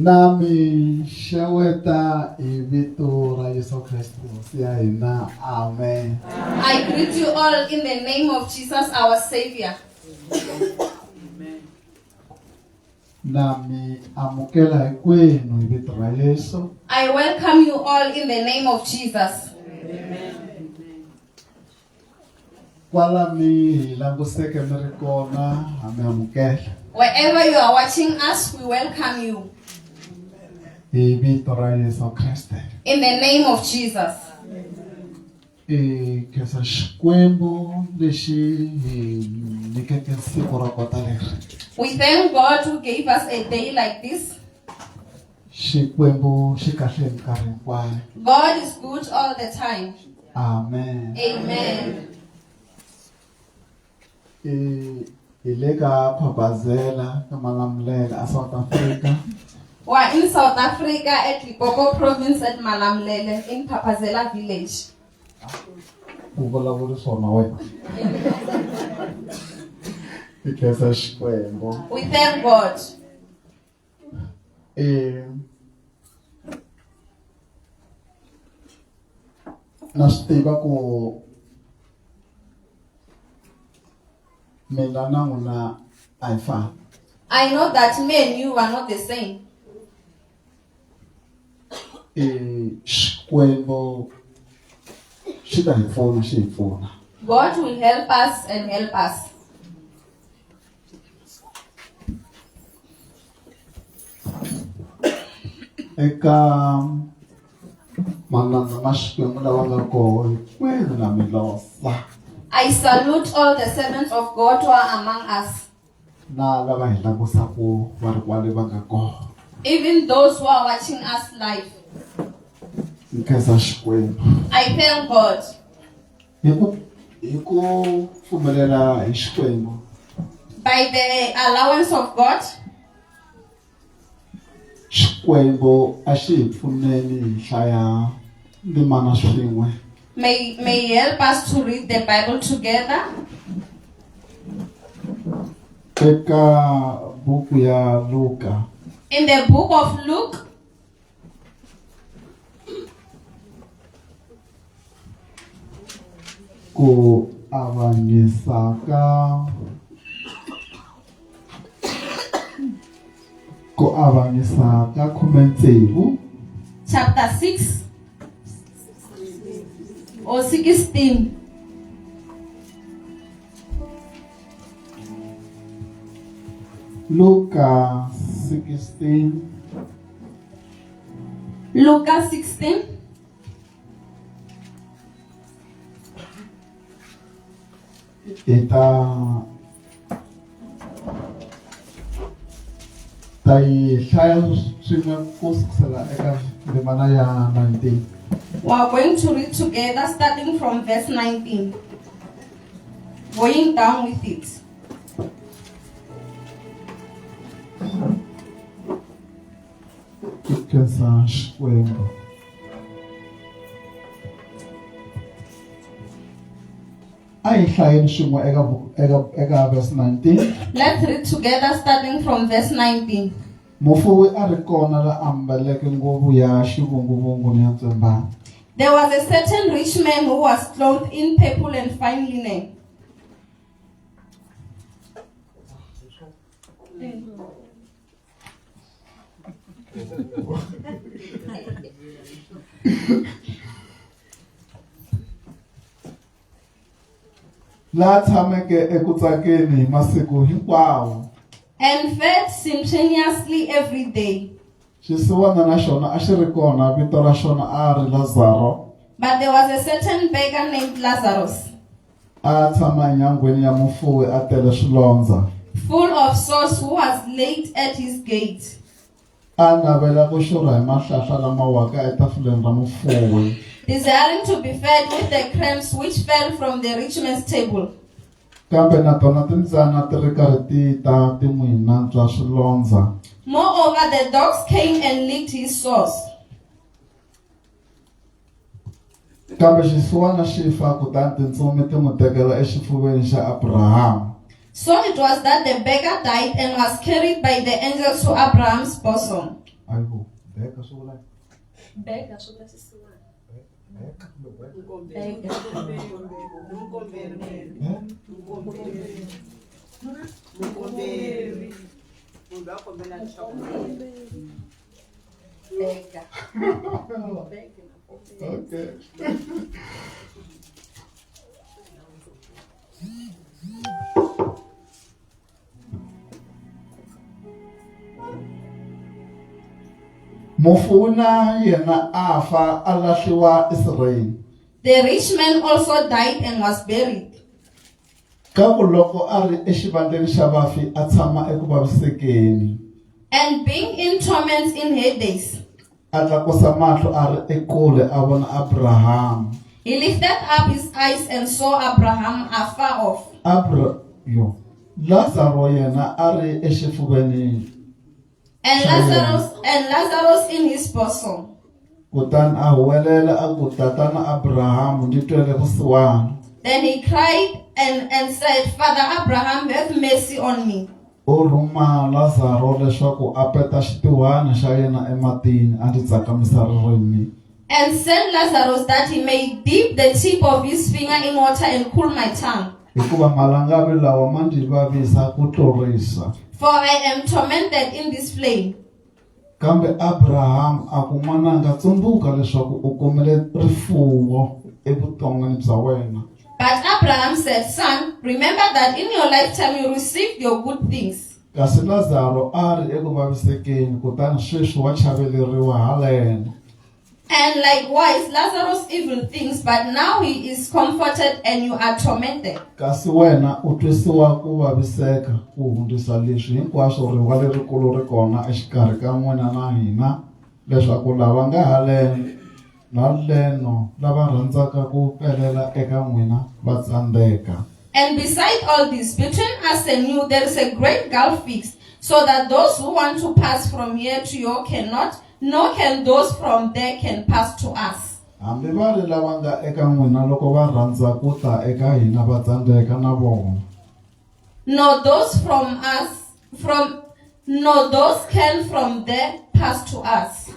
Nami shaweta ivito ra Yesu Kristo siya ina. Amen. I greet you all in the name of Jesus, our Savior. Nami amukela kwenu ivito ra Yesu. I welcome you all in the name of Jesus. Kwala mi languseke merikona ame amukela. Wherever you are watching us, we welcome you. Ivito ra Yesu Kristo. In the name of Jesus. Kesa shikwembo leshi nikeke siku ra kota leri. We thank God who gave us a day like this. Shikwembo shikahle nkarhi hinkwayo. God is good all the time. Amen. Amen. Ilega Pabazela Kamalamlela a South Africa. We're in South Africa at Limpopo province at Malamlele in Papazela village. We thank God. Nastiva ku Melana una Alpha. I know that me and you are not the same. Shkwembo shita hifona shifona. God will help us and help us. Eka manana mashkwembo lawanga ko kwenu na milosa. I salute all the servants of God who are among us. Even those who are watching us live. I thank God. By the allowance of God. May help us to read the Bible together. In the book of Luke. Chapter 6. Or 16. Luca 16. Luca 16. We are going to read together starting from verse 19. Going down with it. Verse 19. Let's read together starting from verse 19. There was a certain rich man who was clothed in purple and fine linen. And fed simultaneously every day. But there was a certain beggar named Lazarus, full of sores, who was laid at his gate, desiring to be fed with the crumbs which fell from the rich man's table. Moreover, the dogs came and licked his sores. So it was that the beggar died and was carried by the angels to Abraham's bosom. Ayibo, beka swo vula. Beka swo tatisiwa. Beka kumbe beka. Okay. Mufuna yena afa alahliwa Israel. The rich man also died and was buried. Ka ku loko a ri exivandleni xa vafi a tshama eku vavisekeni. And being in torments in Hades, A tlakusa mahlo a ri ekule a vona Abraham. he lifted up his eyes and saw Abraham afar off. Lazaro yena a ri exifuveni. And Lazarus in his bosom. Kutani a huwelela a ku tatana Abraham ni twele vusiwana. Then he cried and said, Father Abraham, have mercy on me. U rhuma Lazaro leswaku a peta xituhana xa yena ematini a ndzi tsakamisa ririmi. And send Lazarus that he may dip the tip of his finger in water and cool my tongue. Hikuva malangavi lawa ma ndzi vavisa ku tlurisa. For I am tormented in this flame. Kambe Abraham a ku n'wananga tsundzuka leswaku u kumile rifuwo evuton'wini bya wena. But Abraham said, Son, remember that in your lifetime you received your good things. Kasi Lazaro a ri eku vavisekeni kutani sweswi wa chaveleriwa haleno. And likewise Lazarus evil things, but now he is comforted and you are tormented. Kasi wena u twisiwa ku vaviseka ku hundzisa leswi hinkwaswo rivala lerikulu ri kona exikarhi ka n'wina na hina leswaku lava nga haleno na leno lava rhandzaka ku pelela eka n'wina va tsandzeka. And beside all this, between us and you there is a great gulf fixed, so that those who want to pass from here to you cannot, nor can those from there can pass to us. Hambi va ri lava nga eka n'wina loko va rhandza ku ta eka hina va tsandzeka na vona. Nor those can from there pass to us.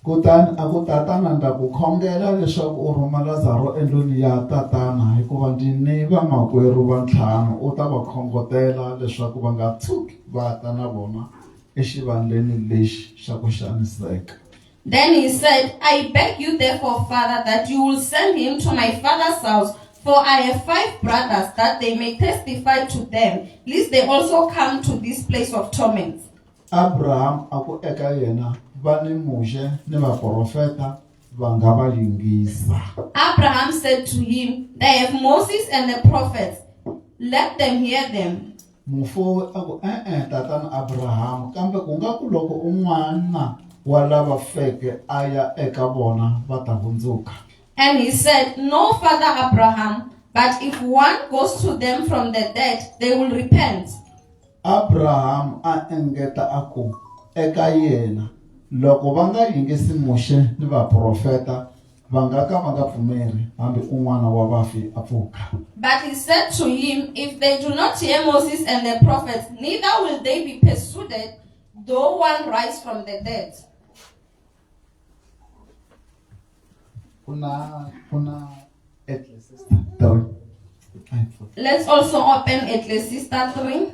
Kutani a ku tatana nda ku khongela leswaku u rhuma Lazaro endlwini ya tatana hikuva ndzi ni vamakwerhu va ntlhanu u ta va khongotela leswaku va nga tshuki va ta na vona exivandleni lexi xa ku xaniseka. Then he said, I beg you therefore, Father, that you will send him to my father's house, for I have 5 brothers, that they may testify to them, lest they also come to this place of torment. Abraham a ku eka yena va ni muxe ni vaprofeta va nga va yingisa. Abraham said to him, they have Moses and the prophets, let them hear them. Mufowe a ku tatana Abraham kambe ku nga ku loko un'wana wa lava feke a ya eka vona va ta hundzuka. And he said, no, Father Abraham, but if one goes to them from the dead, they will repent. Abraham a engeta a ku eka yena loko va nga yingisi muxe ni vaprofeta va nga ka va nga pfumeri hambi un'wana wa vafi a pfuka. But he said to him, if they do not hear Moses and the prophets, neither will they be persuaded, though one rise from the dead. Let's also open Ecclesiastes 3.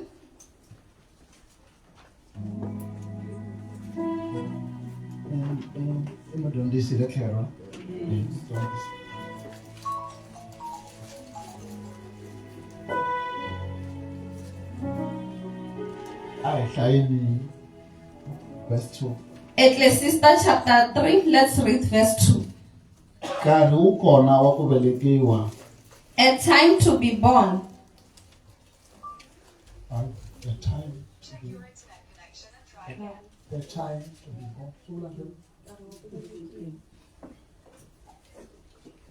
Verse 2. Ecclesiastes chapter 3, let's read verse 2. Nkarhi wu kona wa ku velekiwa. A time to be born. The time to be born. The time to be born.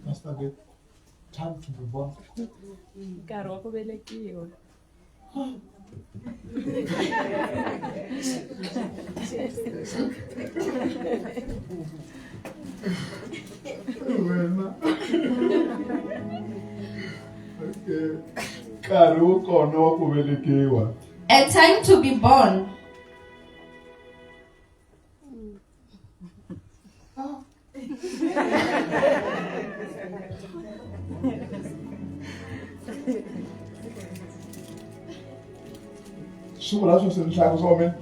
That's not good. Time to be born. Nkarhi wa ku velekiwa. Okay. Nkarhi wu kona wa ku velekiwa. A time to be born. Sungula swo se nhlako swa wena.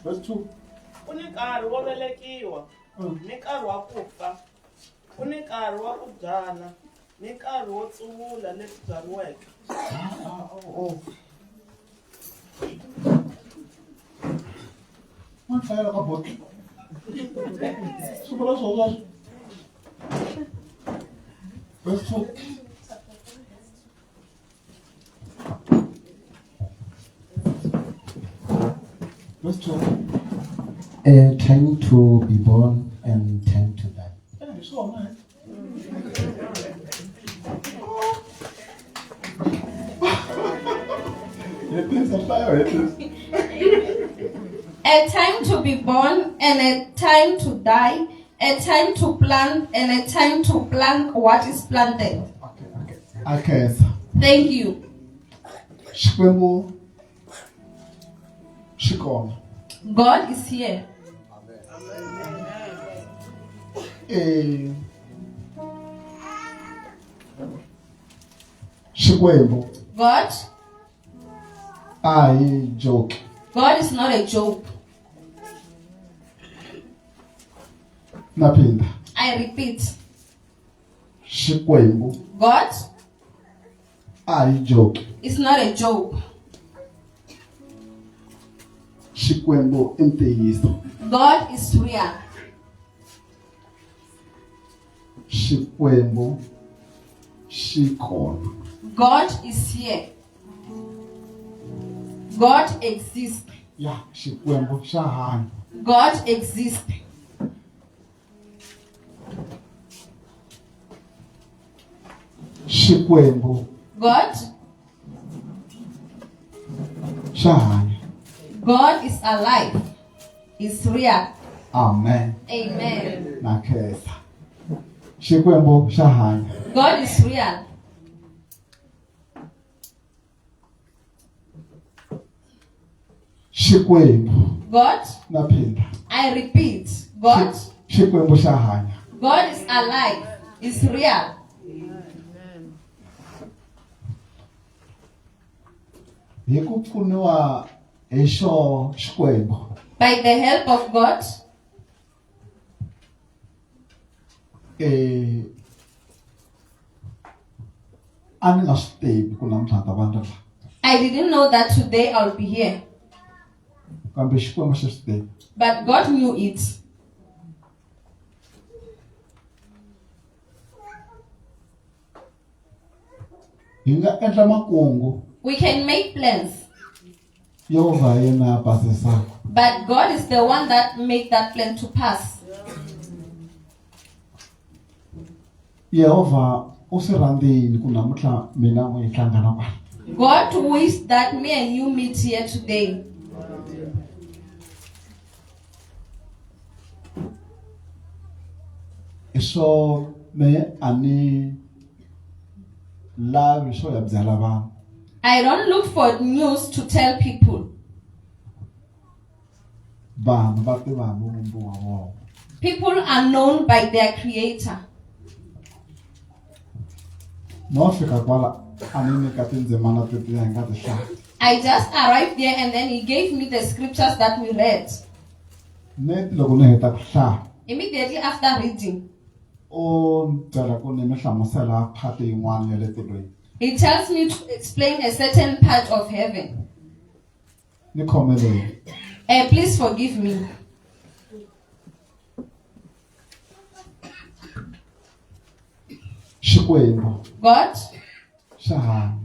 Verse 2. Ku ni nkarhi wo velekiwa, ni nkarhi wa ku fa, ku ni nkarhi wa ku byala, ni nkarhi wo tsuvula leswi byariweke. What fire ka bot? Sungula swo. Verse 2. Verse 2. A time to be born and time to die. Yeah, so man. It is a fire, it is. A time to be born and a time to die, a time to plant and a time to plant what is planted. Okay. Thank you. Xikwembu xikona. God is here. Xikwembu God a hi joke. God is not a joke. Naphinda. I repeat. Xikwembu God a hi joke. is not a joke. Xikwembu i ntiyiso. God is real. Xikwembu xikona. God is here. God exists. Ya, Xikwembu xa hanya. God exists. Xikwembu God xa hanya. God is alive. Is real. Amen. Amen. Na khensa. Xikwembu xa hanya. God is real. Xikwembu God, naphinda. I repeat, God, Xikwembu xa hanya. God is alive. Is real. Hi ku pfuniwa hi xo Xikwembu. By the help of God, A ni nga swi tivi ku namuntlha ta vandla la. I didn't know that today I'll be here. Kambe Xikwembu xi swi tivi. But God knew it. Hi nga endla makungu We can make plans. yo va yena basisaka. But God is the one that made that plan to pass. Yehova u swi rhandzile ku namuntlha mina n'wi hi hlangana kwala. God wished that me and you meet here today. Hi swo me a ni lavi swo ya byela vanhu. I don't look for news to tell people. Vanhu va tiva hi muvumbi wa vona. People are known by their creator. No fika kwala a ni nyika tindzimana tetiya hi nga ti hlaya. I just arrived there and then he gave me the scriptures that we read. Net loko ni heta ku hlaya Immediately after reading, u byela ku ni mi hlamusela phati yin'wana ya le tilweni. he tells me to explain a certain part of heaven. Ni khomeleni. Please forgive me. Xikwembu God, xa hanya.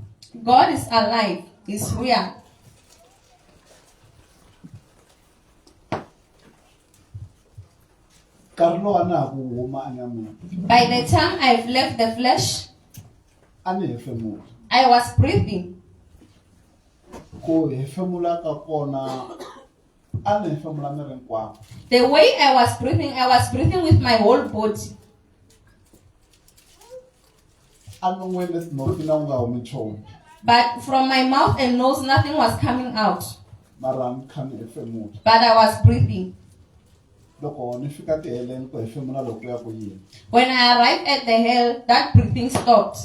God is alive. He's real. Nkarhi lowu a ni ha ku huma enyameni By the time I've left the flesh, a ni hefemula. I was breathing. Ku hefemula ka kona a ni hefemula miri hinkwawo. The way I was breathing with my whole body. But from my mouth and nose, nothing was coming out. mara ni kha ni hefemula. But I was breathing. Loko ni fika tiheleni ku hefemula loko ya ku yini. When I arrived at the hell, that breathing stopped.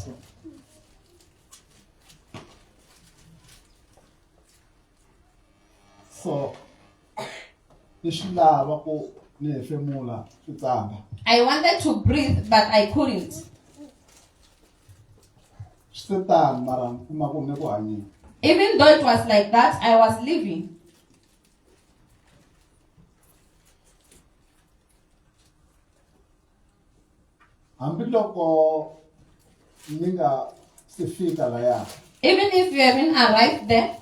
So ni swi lava ku ni hefemula swi tsanga. I wanted to breathe, but I couldn't. Swi tani mara ni kuma ku ni ku hanyeni. Even though it was like that, I was living. Hambiloko ni nga si fika laya. Even if you haven't arrived there,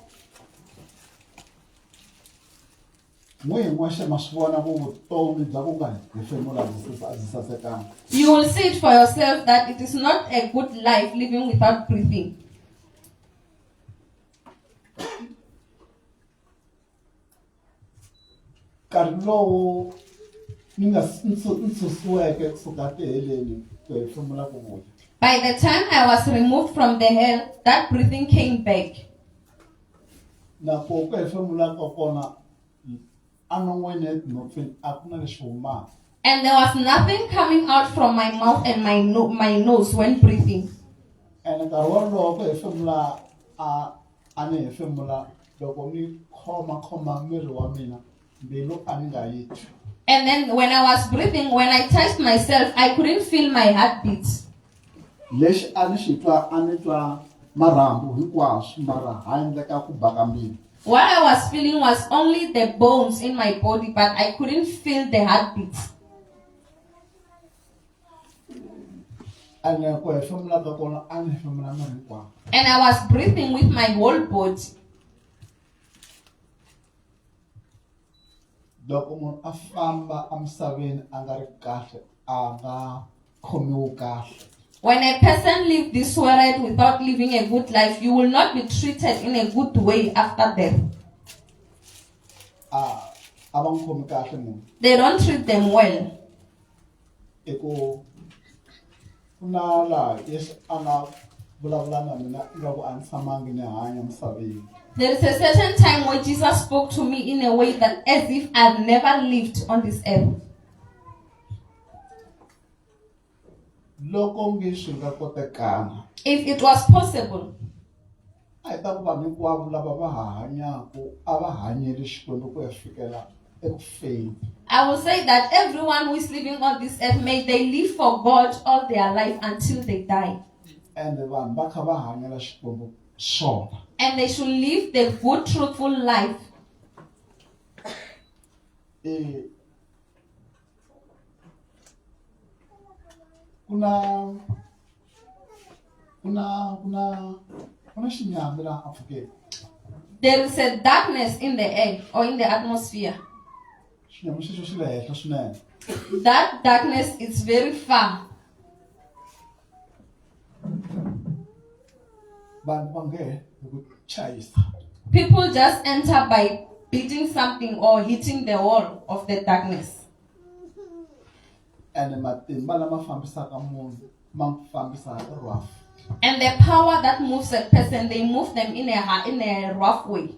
N'wina n'waxe ma swi vona ku vutomi bya ku nga hefemula byi sasekanga. you will see it for yourself that it is not a good life living without breathing. Nkarhi lowu ni nga nsusiweke kusuka tiheleni ku hefemula ku vuya. By the time I was removed from the hell, that breathing came back. Na ku hefemula ka kona anon'wini etinhompfini a ku na lexi humaka. And there was nothing coming out from my mouth and my nose when breathing. And nkarhi wolowo ku hefemula a ni hefemula loko ni khoma miri wa mina mbilu a ni nga yi twi. And then when I was breathing, when I touched myself, I couldn't feel my heartbeat. Lexi a ni xi twa a ni twa marhambu hinkwaswo mara handle ka ku ba ka mbilu. What I was feeling was only the bones in my body, but I couldn't feel the heartbeat. And ku hefemula ka kona a ni hefemula miri hinkwawo. And I was breathing with my whole body. Loko munhu a famba emisaveni a nga ri kahle a nga khomiwi kahle. When a person lives this world without living a good life, you will not be treated in a good way after death. A va n'wi khomi kahle munhu. They don't treat them well. I ku na laha Yesu a nga vulavula na mina ingaku a ni tshamangi ni hanya emisaveni. There is a certain time when Jesus spoke to me in a way that as if I've never lived on this earth. Loko ngi swi nga kotekanga If it was possible, a hi ta ku vanhu hinkwavo lava va hanyaku a va hanyeli Xikwembu ku ya fikela eku feni. I will say that everyone who is living on this earth, may they live for God all their life until they die. And vanhu va kha va hanyela Xikwembu swona. And they should live the good, truthful life. Kuna xinyami laha Afrikeni. There is a darkness in the air or in the atmosphere. Xinyami xexo xi le henhla swinene. That darkness is very far. Vanhu va nge hi ku chayisa. People just enter by beating something or hitting the wall of the darkness. And matimba lama fambisaka munhu ma fambisa rough. And the power that moves a person, they move them in a rough way.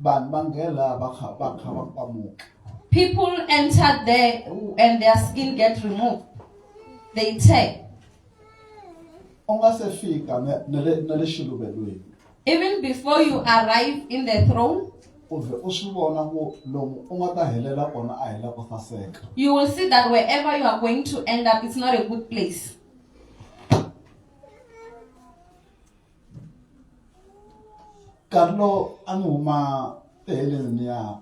Vanhu va nghena va kha va pamuka. People enter there and their skin gets removed. They tear. U nga se fika na le xiluvelweni. Even before you arrive in the throne, U vhe u swi vona ku lomu u nga ta helela kona a hela ku saseka. you will see that wherever you are going to end up, it's not a good place. Nkarhi lowu a ni huma tiheleni ni ya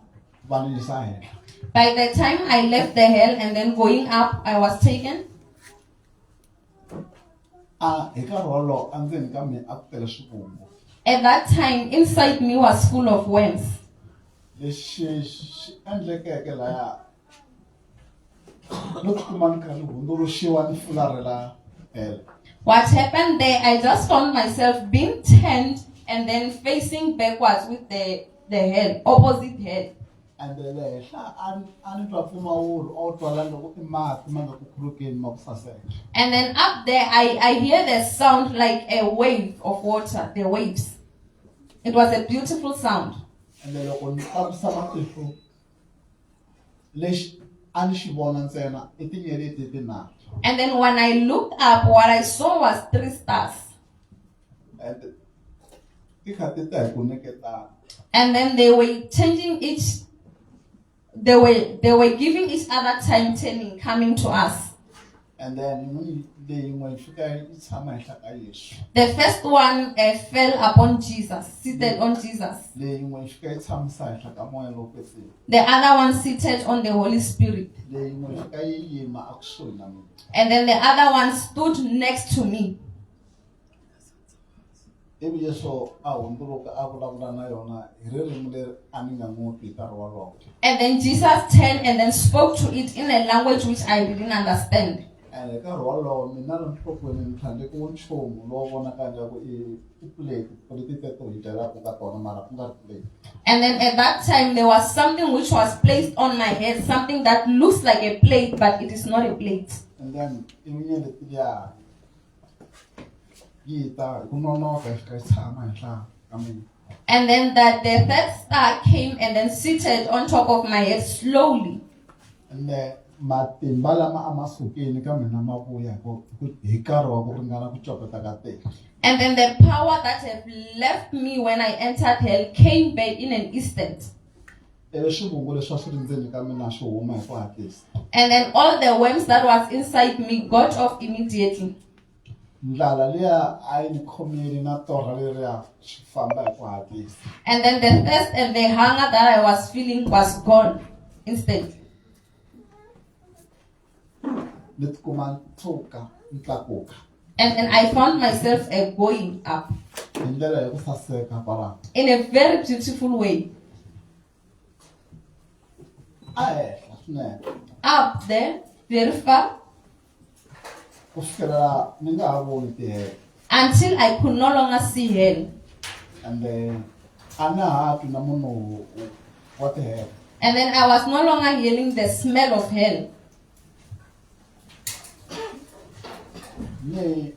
va ni yisa henhla. By the time I left the hell and then going up, I was taken. Hi nkarhi wolowo a ndzeni ka mina a ku tele swivungu. At that time, inside me was full of worms. Lexi xi endlekeke laya no tikuma ni kha ni hundzuluxiwa ni fularhela hela. What happened there, I just found myself being turned and then facing backwards with the hell, opposite hell. and le henhla a ni twa mpfumawulo a wu twala loko i mati ma nga ku khulukeni ma ku saseka. And then up there, I hear the sound like a wave of water, the waves. It was a beautiful sound. And then loko ni tlakusa matihlo lexi a ni xi vona ntsena I tinyeleti tinharhu. And then when I looked up, what I saw was 3 stars. And ti kha ti ta hi ku neketana. And then they were changing each, they were giving each other time turning, coming to us. And then leyin'we yi fika yi tshama henhla ka Yesu. The first one fell upon Jesus, seated on Jesus. Leyin'we yi fika yi tshamisa henhla ka moya lowo kwetseni. The other one seated on the Holy Spirit. Leyin'we yi fika yi yima a kusuhi na mina. And then the other one stood next to me. Ivi Yesu a hundzuluka a vulavula na yona hi ririmi leri a ni nga n'wi twi nkarhi wolowo. And then Jesus turned and then spoke to it in a language which I didn't understand. And hi nkarhi wolowo mina la nhlokweni ni tlhandle ku nchumu lowu vonaka ngaku I plate leti teto hi dyelaka ka tona mara ku nga ri plate. And then at that time there was something which was placed on my head, something that looks like a plate, but it is not a plate. And then ivinyele letiya yi ta hi ku nonoka yi fika yi tshama henhla ka mina. And then that the third star came and then seated on top of my head slowly. And matimba lama a ma sukeni ka mina ma vuya hi nkarhi wa ku ringana ku copeta ka tele. And then the power that had left me when I entered hell came back in an instant. Ivi swivungu leswi a swi ri ndzeni ka mina swi huma hi ku hatlisa. And then all the worms that was inside me got off immediately. Ndlala liya a yi ni khomile na torha leriya swi famba hi ku hatlisa. And then the thirst and the hunger that I was feeling was gone instantly. Ni tikuma ntsuka ni tlakuka And then I found myself going up hi ndlela ya ku saseka kwalaho. in a very beautiful way. A henhla swinene Up there, very far, ku fikelela ni nga ha voni tihelo. until I could no longer see hell. And a na ha twi na munhu wa tihelo. And then I was no longer hearing the smell of hell. Ni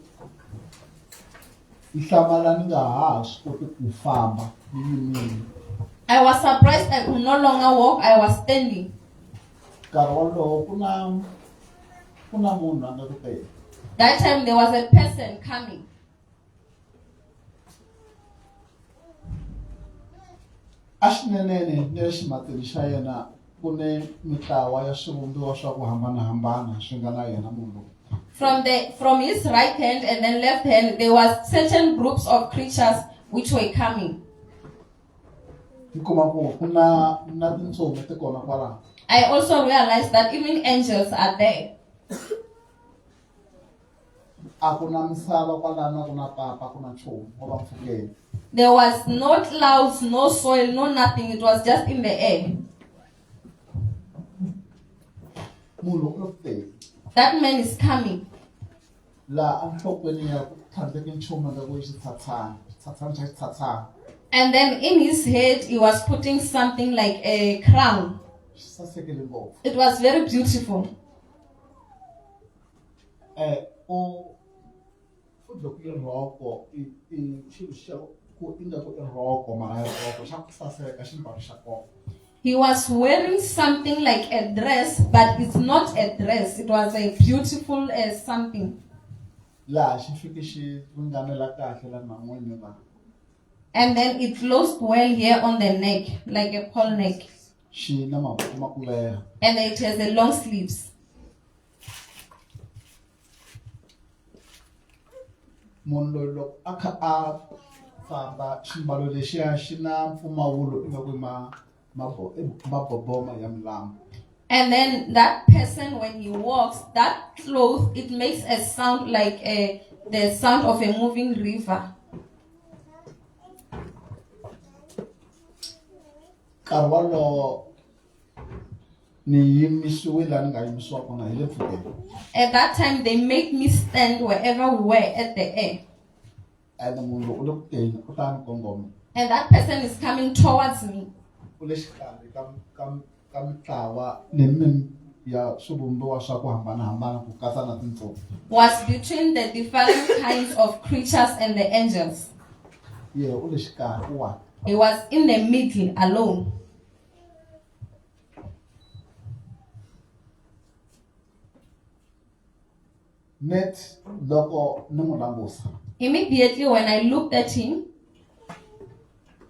hlamala ni nga ha swi koti ku famba ni yimile. I was surprised I could no longer walk, I was standing. Nkarhi wolowo ku na munhu a nga ku tele. That time there was a person coming. A xineneni ni le ximatini xa yena ku ne mitlawa ya swivumbiwa swa ku hambanahambana swi nga na yena munhu loyi. From his right hand and then left hand, there was certain groups of creatures which were coming. Ni kuma ku ku na tintsumi ti kona kwalaho. I also realized that even angels are there. A ku na misava kwalano ku na papa ku na nchumu wo va mpfhukeni. There was no clouds, no soil, no nothing. It was just in the air. Munhu u lo ku tele. That man is coming. Laha a nhlokweni ya ku tlhandleke nchumu nga ku i xitsatsana xa xitsatsana. And then in his head, he was putting something like a crown. Xi sasekile ngopfu. It was very beautiful. U dle ku i rhoko i xilo xa ku i nga ku i rhoko mara i rhoko xa ku saseka ximbalo xa kona. He was wearing something like a dress, but it's not a dress. It was a beautiful something. Laha xi fike xi ringanela kahle la nhan'wini laha. And then it closed well here on the neck, like a pole neck. Xi na mavoko ma ku leha. And it has the long sleeves. Munhu loyi loko a kha a famba ximbalo lexiya xi na mpfumawulo ingaku i maboboma ya milambu. And then that person, when he walks, that cloth, it makes a sound like the sound of a moving river. Nkarhi wolowo ni yimisiwile la ni nga yimisiwa kona hi le mpfhukeni. At that time, they made me stand wherever we were at the air. And munhu u le ku teni u ta ni kongoma. And that person is coming towards me. u le xikarhi ka mitlawa leyi ya swivumbiwa swa ku hambanahambana ku katsa na tintshophi. Was between the different kinds of creatures and the angels. Ye u le xikarhi wa. He was in the middle alone. Net loko ni n'wi langusa Immediately when I looked at him,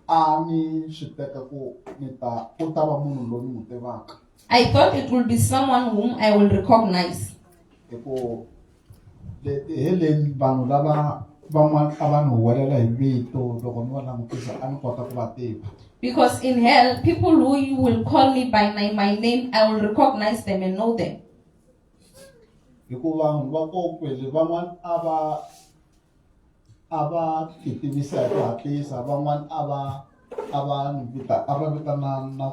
a ni swi teka ku u ta va munhu loyi ni n'wi tivaka. I thought it would be someone whom I will recognize. Hikuva heleni vanhu lava van'wana a va ni huwelela hi vito loko ni va langutisa a ni kota ku va tiva. Because in hell, people who you will call me by my name, I will recognize them and know them. Hikuva vanhu va kokwele van'wana a va titivisa hi ku hatlisa, van'wana a va vitana na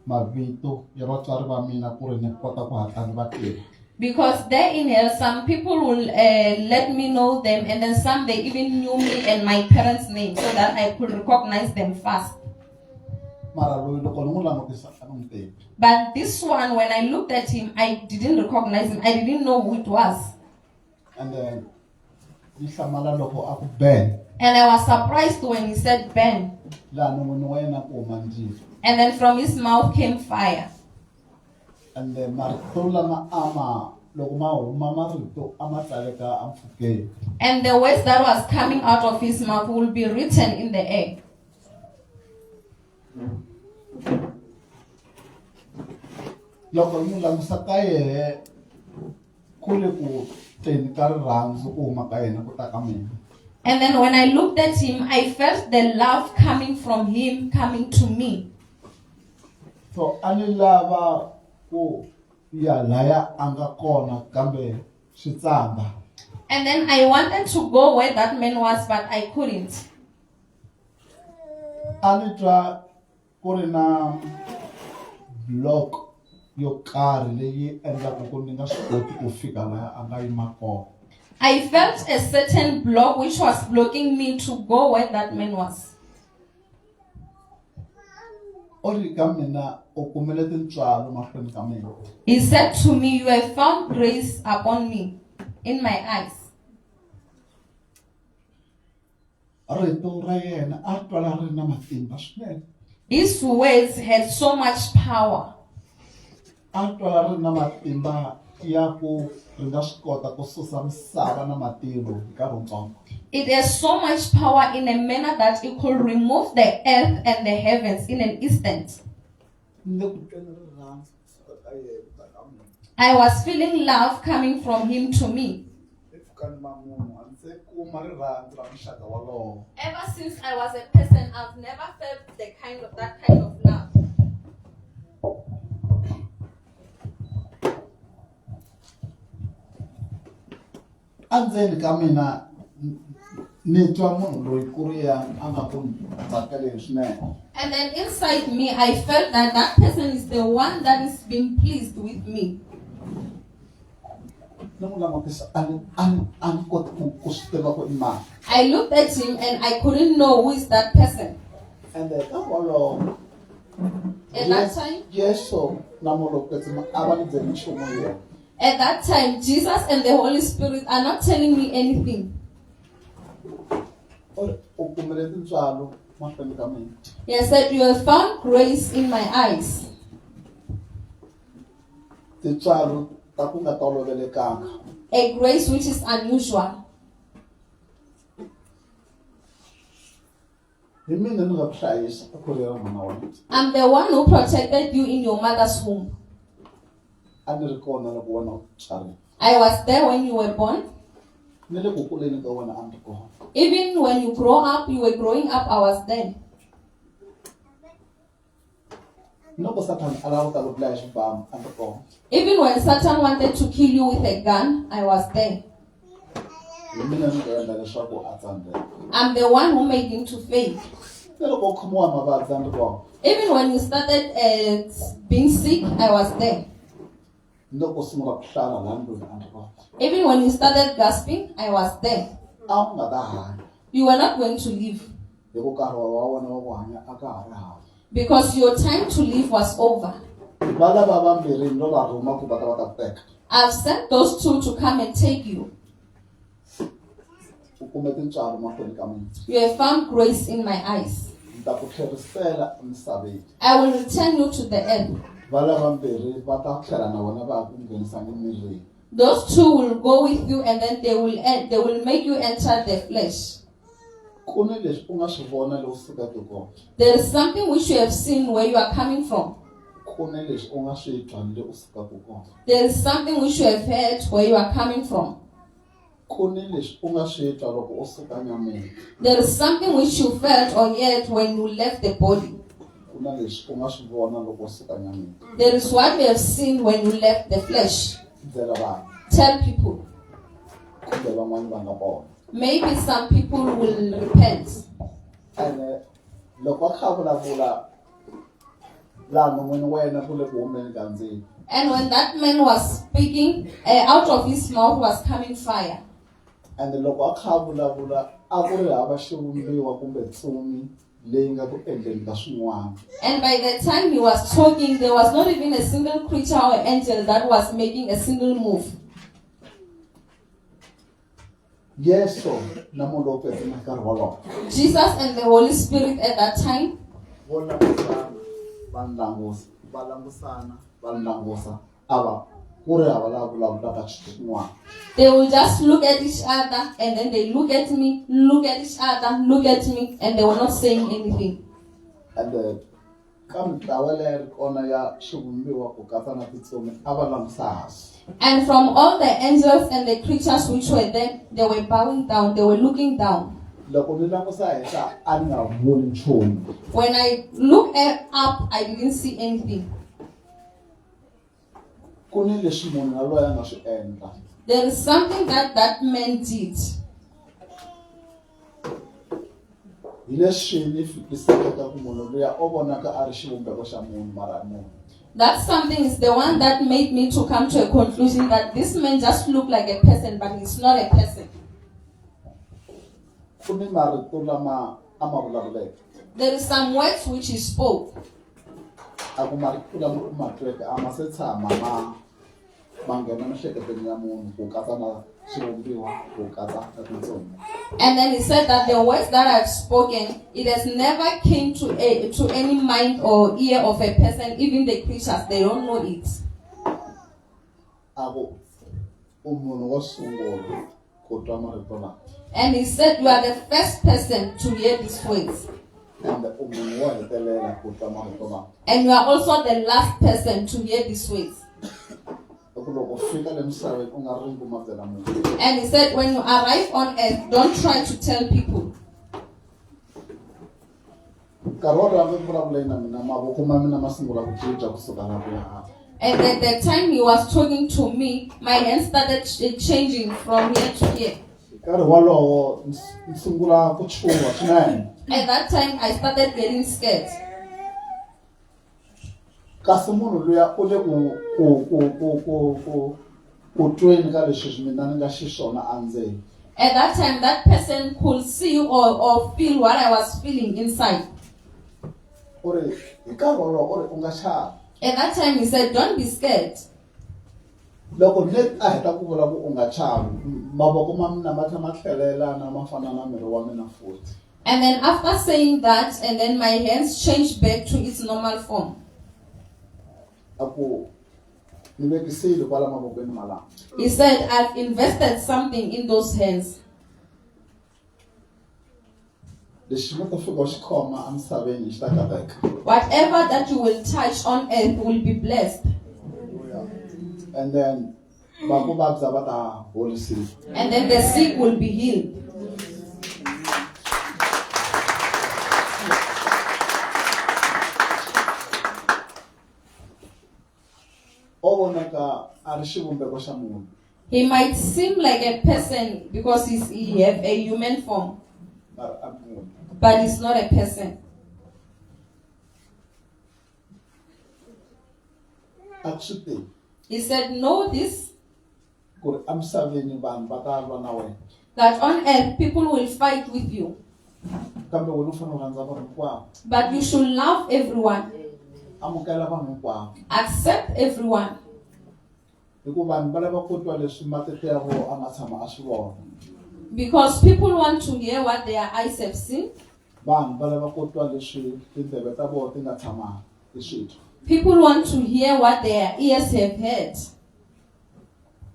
mavito ya vatswari va mina ku ri ni kota ku hatla ni va tiva. Because there in hell, some people will let me know them, and then some they even knew me and my parents' name, so that I could recognize them fast. Mara loyi loko ni n'wi langutisa a ni n'wi tivi. But this one, when I looked at him, I didn't recognize him. I didn't know who it was. And then ni hlamala loko a ku Ben. And I was surprised when he said Ben. Laha non'wini wa yena ku huma ndzilo. And then from his mouth came fire. And then marito lama ama loko ma huma marito ama tsaleka amfukeni. And the words that was coming out of his mouth will be written in the air. Loko ni langusa ka yehe ku le ku teni ka rirhandzu ku huma ka yena ku ta ka mina. And then when I looked at him, I felt the love coming from him, coming to me. So a ni lava ku ya laya a nga kona kambe swi tsandza. And then I wanted to go where that man was, but I couldn't. A ni twa ku ri na block yo karhi leyi endlaka ku ni nga swi koti ku fika laha a nga yima kona. I felt a certain block which was blocking me to go where that man was. O ri ka mina u kumele tintswalo mahlweni ka mina. He said to me, "You have found grace upon me in my eyes." Rito ra yena a twala ri na matimba swinene. His words had so much power. A twala ri na matimba ya ku ri nga swi kota ku susa misava na matilo hi nkarhi wuntsongo. It has so much power in a manner that it could remove the earth and the heavens in an instant. Ni le ku tweni rirhandzu ka yena ka mina. I was feeling love coming from him to me. Epfukani ma munhu a ni se kuma rirhandzu ra muxaka wolowo. Ever since I was a person, I've never felt that kind of love. Andzeni ka mina ni twa munhu loyi ku ri ya a nga ku tsakeli swinene. And then inside me, I felt that person is the one that is being pleased with me. Ni n'wi langutisa a ni koti ku swi tiva ku i mani. I looked at him and I couldn't know who is that person. And ka wolowo At that time, Yesu na moloketsima a va ni byeli nchumu hi yena. At that time, Jesus and the Holy Spirit are not telling me anything. U kumele tintswalo mahlweni ka mina. He said, "You have found grace in my eyes." Tintswalo ta ku nga tolovelekanga. A grace which is unusual. Hi mina ni nga ku hlayisa a ku ri ra mama wena. I'm the one who protected you in your mother's womb. A ni ri kona loko wena u tswarile. I was there when you were born. Ni le ku kuleni ka wena a ni ri kona. Even when you grow up, you were growing up, I was there. Loko Satan a lava ku ta ku dlaya hi xibamu a ni ri kona. Even when Satan wanted to kill you with a gun, I was there. Hi mina ni nga endla leswaku a tsandzeka. I'm the one who made him to fail. Ni loko u khomiwa mavabyi a ni ri kona. Even when you started being sick, I was there. Ni loko u sungula ku hlala laha ndlwini a ni ri kona. Even when you started gasping, I was there. A ku nga ta hanya. You were not going to live. Hi ku nkarhi wa wena wa ku hanya a ka ha ri hava. because your time to live was over. Va lava vambirhi no va rhuma ku va ta va ta ku teka. I've sent those two to come and take you. U kume tintswalo mahlweni ka mina. You have found grace in my eyes. Ni ta ku tlherisela emisaveni. I will return you to the earth. Va lava vambirhi va ta tlhela na vona va ku nghenisa emirini. Those two will go with you, and then they will make you enter the flesh. Ku ni leswi u nga swi vona loko u sukaka kona. There is something which you have seen where you are coming from. Ku ni leswi u nga swi twa loko u sukaka kona. There is something which you have heard where you are coming from. Ku ni leswi u nga swi twa loko u suka nyameni. There is something which you felt or heard when you left the body. Ku na leswi u nga swi vona loko u suka nyameni. There is what you have seen when you left the flesh. Byela vanhu Tell people. kumbe van'wani va nga vona. Maybe some people will repent. Ene loko a kha a vulavula laha non'wini wena ku le ku humeni ka ndzilo. And when that man was speaking, out of his mouth was coming fire. Ende loko a kha a vulavula a ku ri hava xivumbiwa kumbe tsumi leyi nga ku endleni ka swin'wana. And by the time he was talking, there was not even a single creature or angel that was making a single move. Yeso na munhu lowu petse na nkarhi wolowo. Jesus and the Holy Spirit at that time, Vo langusana va langusana va langusa a va ku ri hava lava vulavulaka xin'wana. they will just look at each other, and then they look at me, look at each other, look at me, and they were not saying anything. Ende ka mitlawa leyi ri kona ya swivumbiwa ku katsa na titsumi a va langusa hansi. And from all the angels and the creatures which were there, they were bowing down, they were looking down. Loko ni langusa henhla a ni nga voni nchumu. When I looked up, I didn't see anything. Ku ni leswi munhu yaloye a nga swi endla. There is something that man did. Hi leswi ni fikisaka ka ku munhu luya o vonaka a ri xivumbeko xa munhu mara munhu. That something is the one that made me to come to a conclusion that this man just looked like a person, but he's not a person. Ku ni marito lama a ma vulavuleke. There is some words which he spoke. A ku marito lama u ma tweke a ma se tshama ma nghena miehleketweni ya munhu ku katsa na swivumbiwa ku katsa na titsumi. And then he said that the words that I've spoken, it has never came to any mind or ear of a person, even the creatures, they don't know it. A ku u munhu wo sungula ku twa marito lama. And he said, you are the first person to hear these words. Ende u munhu wo hetelela ku twa marito lama. And you are also the last person to hear these words. Loko loko fika le misaveni u nga ringi ku ma byela munhu. And he said, when you arrive on earth, don't try to tell people. Nkarhi wo rhanga ku vulavuleni na mina mavoko ma mina ma sungula ku cinca kusuka laha ku ya hala. And at the time he was talking to me, my hands started changing from here to here. Nkarhi wolowo ni sungula ku chuha swinene. At that time, I started getting scared. Kasi munhu luya u le ku tweni ka leswi mina ni nga xiswona endzeni. At that time, that person could see or feel what I was feeling inside. U ri hi nkarhi wolowo u ri u nga chavi. At that time, he said, don't be scared. Loko ni a heta ku vula ku u nga chavi mavoko ma mina ma tlhela ma tlhelelana ma fana na miri wa mina futhi. And then after saying that, and then my hands changed back to its normal form. Aku ni vekisile kwala mavokweni malama. He said, I've invested something in those hands. Lexi nga ta fika u xi khoma emisaveni xi ta kateka. Whatever that you will touch on earth will be blessed. And then va ku vabya va ta horisiwa. And then the sick will be healed. O vonaka a ri xivumbeko xa munhu. He might seem like a person because he have a human form, Mara a munhu. but he's not a person. A ku swi tivi He said, know this, ku ri emisaveni vanhu va ta lwa na wena. that on earth people will fight with you. kambe wena u fanele u rhandza vanhu hinkwavo, But you should love everyone, amukela vanhu hinkwavo, accept everyone. hikuva vanhu va lava ku twa leswi matihlo ya vona a nga tshama a swi vona. Because people want to hear what their eyes have seen. Vanhu va lava ku twa leswi tindleve ta vona ti nga tshama ti swi twa. People want to hear what their ears have heard.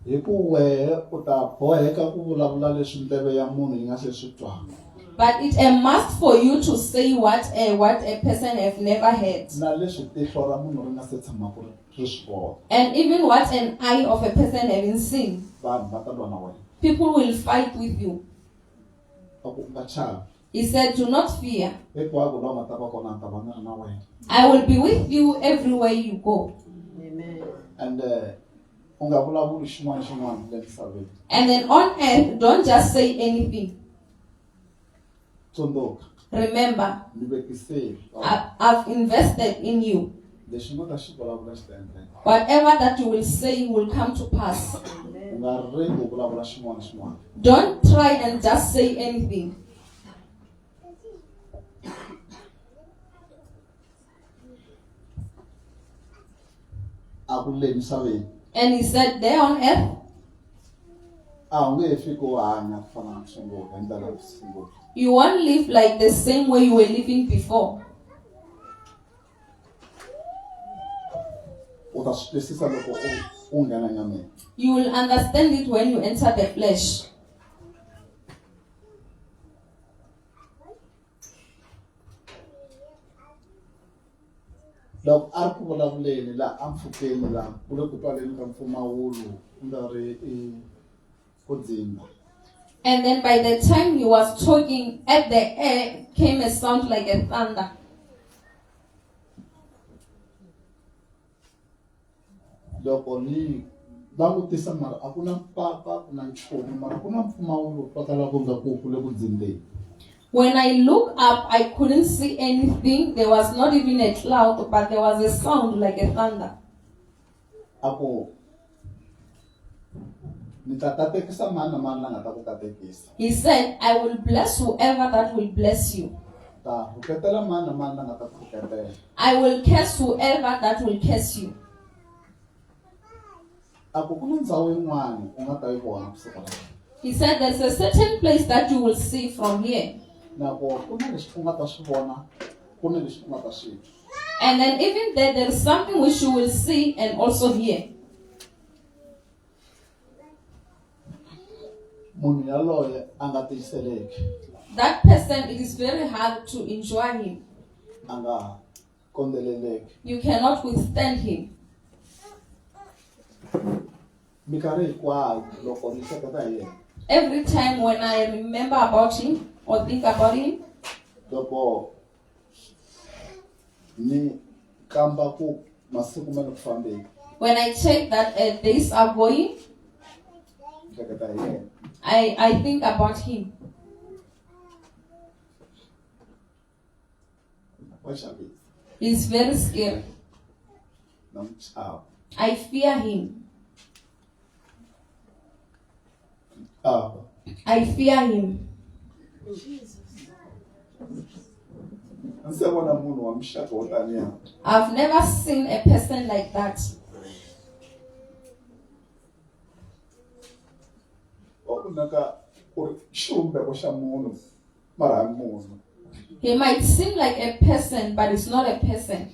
Hi ku wehe u ta boheka ku vulavula leswi ndleve ya munhu yi nga se swi twaka. But it's a must for you to say what a person have never heard. Na leswi tihlo ra munhu ri nga se tshama ku ri swi vona. And even what an eye of a person haven't seen. Vanhu va ta lwa na wena. People will fight with you. A ku nga chavi. He said, do not fear. Hinkwako laha nga ta va kona ta va ni ri na wena. I will be with you everywhere you go. And u nga vulavuli xin'wana le misaveni. And then on earth, don't just say anything. Tsundzuka, Remember, ni vekisile. I've invested in you. Leswi nga ta xi vulavula xi ta endleka. Whatever that you will say will come to pass. U nga ringi u vulavula xin'wana. Don't try and just say anything. A ku le misaveni. And he said, there on earth, A wu nge fiki u hanya ku fana na sungula hi ndlela ya sungula. you won't live like the same way you were living before. U ta swi twisisa loko u nghena nyameni. You will understand it when you enter the flesh. Loko a ri ku vulavuleni laha a mpfhukeni laha ku le ku twaleni ka mpfumawulo ku nga ri ku dzimba. And then by the time he was talking, at the air came a sound like a thunder. Loko ni langutisa mara a ku na mpapa ku na nchumu mara ku na mpfumawulo twakala ku nga ku le ku dzimbeni. When I looked up, I couldn't see anything. There was not even a cloud, but there was a sound like a thunder. A ku ni ta katekisa mani na mani la nga ta ku katekisa. He said, I will bless whoever that will bless you. Ta rhuketela mani na mani la nga ta ku rhuketela. I will curse whoever that will curse you. A ku na ndhawu yin'wana u nga ta yi vona kusuka la. He said, there's a certain place that you will see from here. Na ku na leswi u nga ta swi vona ku na leswi u nga ta swi twa. And then even there is something which you will see and also hear. Munhu yaloye a nga tiyiseleki. That person, it is very hard to enjoy him. A nga kondzeleleki. You cannot withstand him. Minkarhi hinkwayo loko ni hleketa hi yena. Every time when I remember about him or think about him, Loko ni kamba ku masiku ma le ku fambeni when I check that days are going, hleketa hi yena. I think about him. Wa xavisa He's very scary. na muchava. I fear him. I fear him. A ndzi vona munhu wa muxaka wo taniya. I've never seen a person like that. Wa ku naka ku ri xivumbeko xa munhu mara hi munhu. He might seem like a person, but it's not a person.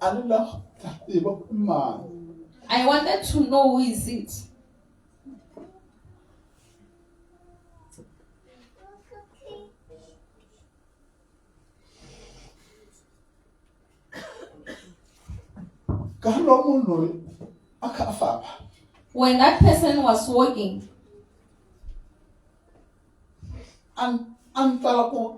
A ni la ta tiva ku i mani. I wanted to know who is it. Nkarhi lowu munhu loyi a kha a famba. When that person was walking, An tala ku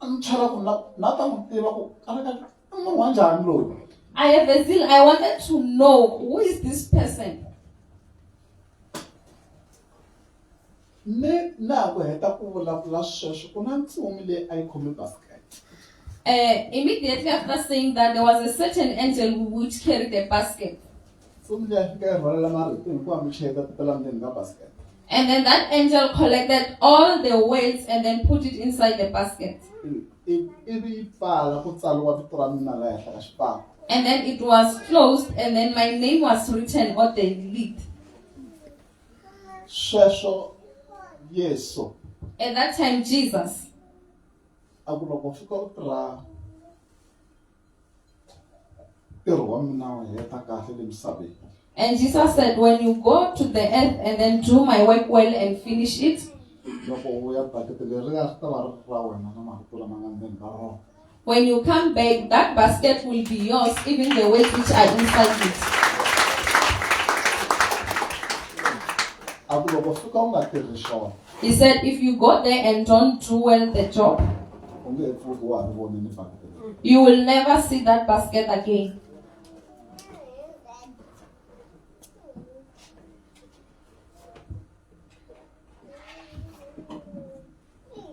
an chara ku na ta n'wi tiva ku kana ka munhu wa njhani loyi. I have a zeal. I wanted to know who is this person. Ne na ku heta ku vulavula sweswo ku na ntsumi leyi a yi khome basket. Immediately after saying that, there was a certain angel which carried a basket. Ntsumi leyi a fika yi rhwalela marito hinkwawo mi cheka ti tala ndzeni ka basket. And then that angel collected all the weights and then put it inside the basket. ivi pfala ku tsariwa vito ra mina laha henhla ka xipano. And then it was closed and then my name was written on the lid. Sweswo Yesu At that time, Jesus, a ku loko fika u tirha ntirho wa mina wu heta kahle le misaveni. and Jesus said, when you go to the earth and then do my work well and finish it, Loko u ya bakete leriya ri ta va ri ra wena na marito lama nga ndzeni ka rona. when you come back, that basket will be yours, even the weights which are inside it. A ku loko fika u nga tirhi swona He said, if you go there and don't do well the job, u nge he pfuki wa ha ri voni ni bakete leri. you will never see that basket again.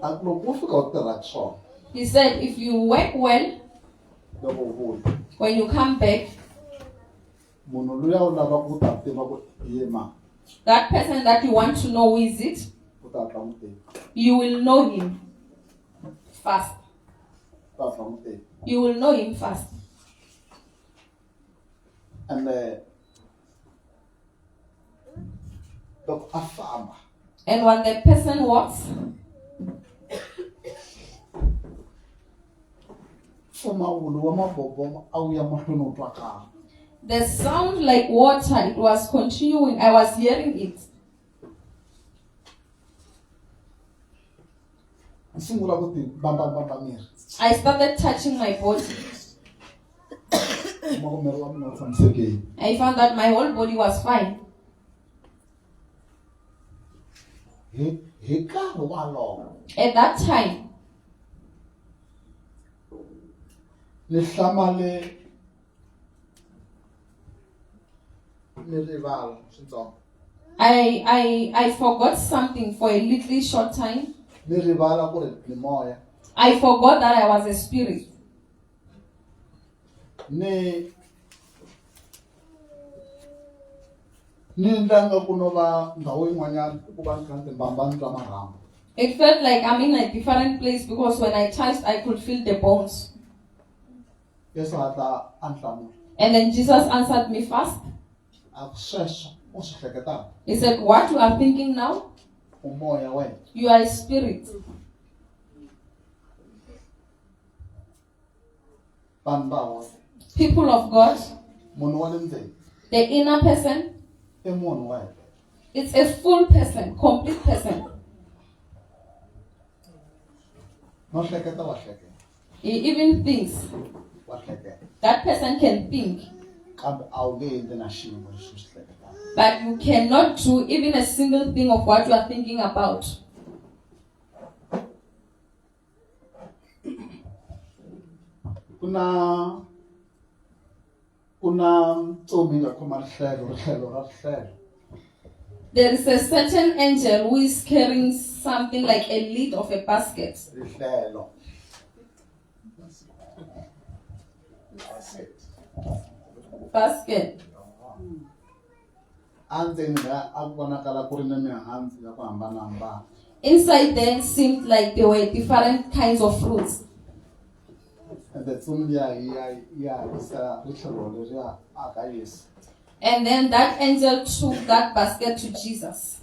A ku loko u fika u tirha swona He said, if you work well, loko u vuya when you come back, munhu luya u lava ku ta tiva ku hi ye mani that person that you want to know who is it, u ta hatla n'wi tiva. you will know him fast. U ta hatla n'wi tiva. You will know him fast. And loko a famba And when the person walks, mpfumawulo wa mabobo a wu ya mahlweni u twakala. the sound like water, it was continuing. I was hearing it. Ni sungula ku ti bambabamba miri. I started touching my body. Kuma ku miri wa mina wu tshamisekile. I found that my whole body was fine. Hi nkarhi walowo At that time, ni hlamale ni rivala swintsongo. I forgot something for a little short time. Ni rivala ku ri ni moya. I forgot that I was a spirit. Ni endla nga ku no va ndhawu yin'wanyana ku va ni kha ni timbamba ni twa marhambu. It felt like I'm in a different place because when I touched, I could feel the bones. Yesu hatla a ni hlamula. And then Jesus answered me fast. A ku sweswo u swi hleketaka He said, what you are thinking now? u moya wena. You are a spirit. Vanhu va hosi People of God, munhu wa le ndzeni the inner person, i munhu wa hina. it's a full person, complete person. No hleketa wa hleketa He even thinks. wa hleketa That person can think. kambe a wu nge endli na xin'we leswi u swi hleketaka. But you cannot do even a single thing of what you are thinking about. Ku na ntsumi nga khoma rihlelo ra rihlelo. There is a certain angel who is carrying something like a lid of a basket. Rihlelo. Basket. A ndzeni a ku vonakala ku ri na mihandzu ya ku hambanahambana. Inside there seemed like there were different kinds of fruits. Ende ntsumi liya ya yisa rihlelo leriya aka Yesu. And then that angel took that basket to Jesus.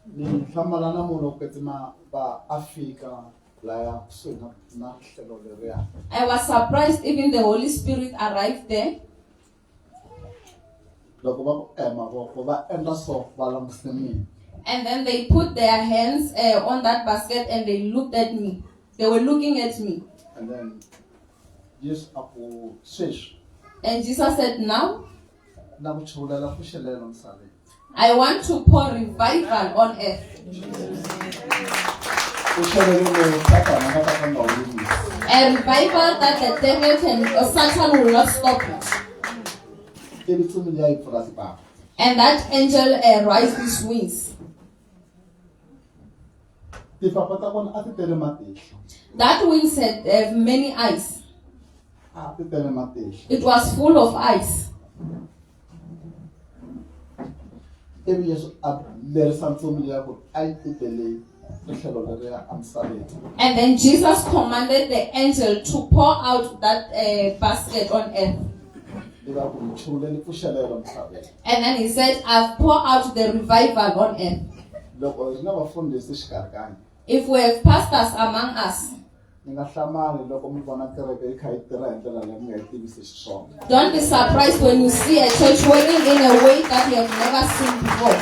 Ni hlamala na munhu ku tsima va Afrika laya kusuhi na rihlelo leriya. I was surprised even the Holy Spirit arrived there. Loko va ku mavoko va endla so va langutise mina. And then they put their hands on that basket and they looked at me. They were looking at me. And then Yesu a ku sweswi And Jesus said, now na ku chulela ku xelela misaveni. I want to pour revival on earth. Ku xelele Satan a nga ta ka nga wu yimisi. A revival that the devil can or Satan will not stop it. Ivi ntsumi liya yi pfula tibamu. And that angel raised his wings. Tifapa ta vona a ti tele matihlo. That wings had many eyes. A ti tele matihlo. It was full of eyes. ivi Yesu a lerisa ntsumi ya ku a yi titele rihlelo leriya amisaveni. And then Jesus commanded the angel to pour out that basket on earth. Iva ku mchuleni pfuxelela misaveni. And then he said, I've poured out the revival on earth. Loko hi na vafundhisi xikarhi ka hina, If we have pastors among us, mi nga hlamali loko mi vona kereke yi kha yi tirha hi ndlela leyi mi nga yi tivisi xiswona. don't be surprised when you see a church working in a way that you have never seen before.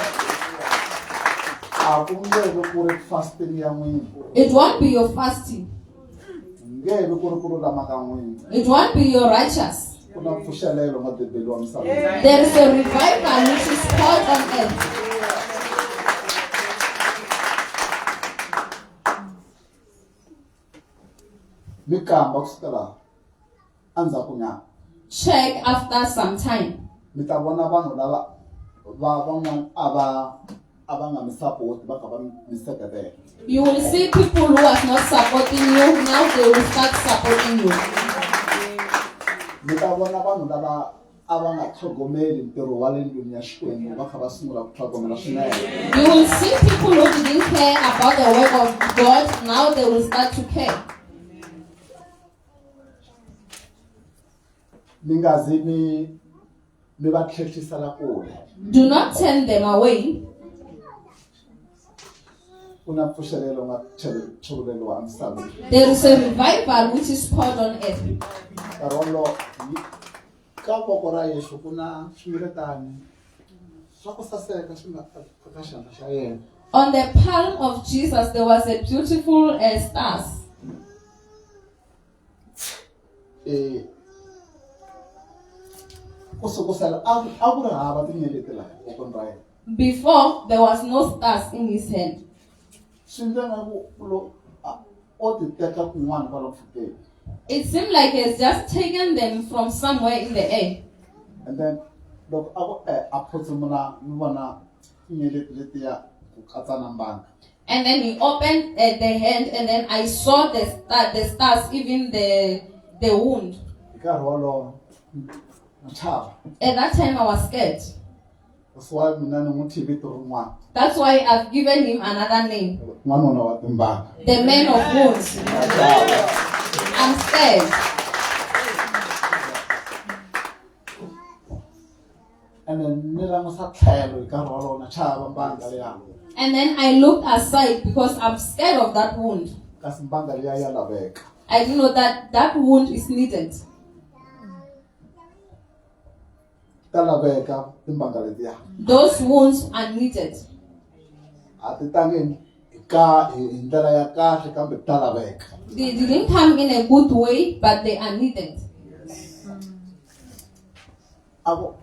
A ku nge vi ku ri fasting ya n'wina, It won't be your fasting. nge vi ku ri ku lulama ka n'wina. It won't be your righteous. Ku na mpfuxelelo nga bebeliwa misaveni. There is a revival which is poured on earth. Mi kamba kusukela endzhaku nyana. Check after some time. Mi ta vona vanhu lava van'wana a va nga mi support va kha va mi seketela. You will see people who are not supporting you, now they will start supporting you. Mi ta vona vanhu lava a va nga tlhogomeli ntirho wa le ndlwini ya Xikwembu va kha va sungula ku tlhogomela swinene. You will see people who didn't care about the work of God, now they will start to care. Mi nga zi mi va tlherisela kule. Do not turn them away. Ku na mpfuxelelo nga chuvuleliwa emisaveni. There is a revival which is poured on earth. Nkarhi wolowo ka voko ra Yesu ku na swimitani swa ku saseka swi nga eka xandla xa yena. On the palm of Jesus there was a beautiful stars. Kusukusela a ku ri hava tinyeleti laha vokweni ra yena. Before there was no stars in his hand. Swi ndla nga ku o ti teka kun'wana kwala mpfhukeni. It seemed like he has just taken them from somewhere in the air. And then loko a ku a phutsumula mi vona tinyeleti letiya ku katsa na mbanga. And then he opened the hand, and then I saw the stars, even the wound. Nkarhi wolowo na chava. At that time I was scared. That's why mina ni n'wi thyi vito rin'wana. That's why I've given him another name. N'wanuna wa timbanga. The man of wounds. I'm scared. And then ni langusa tlhelo hi nkarhi wolowo na chava mbanga liya. And then I looked aside because I'm scared of that wound. Kasi mbanga liya ya laveka. I didn't know that wound is needed. Ta laveka timbanga letiya. Those wounds are needed. A ti tangi hi ndlela ya kahle kambe ta laveka. They didn't come in a good way, but they are needed. A ku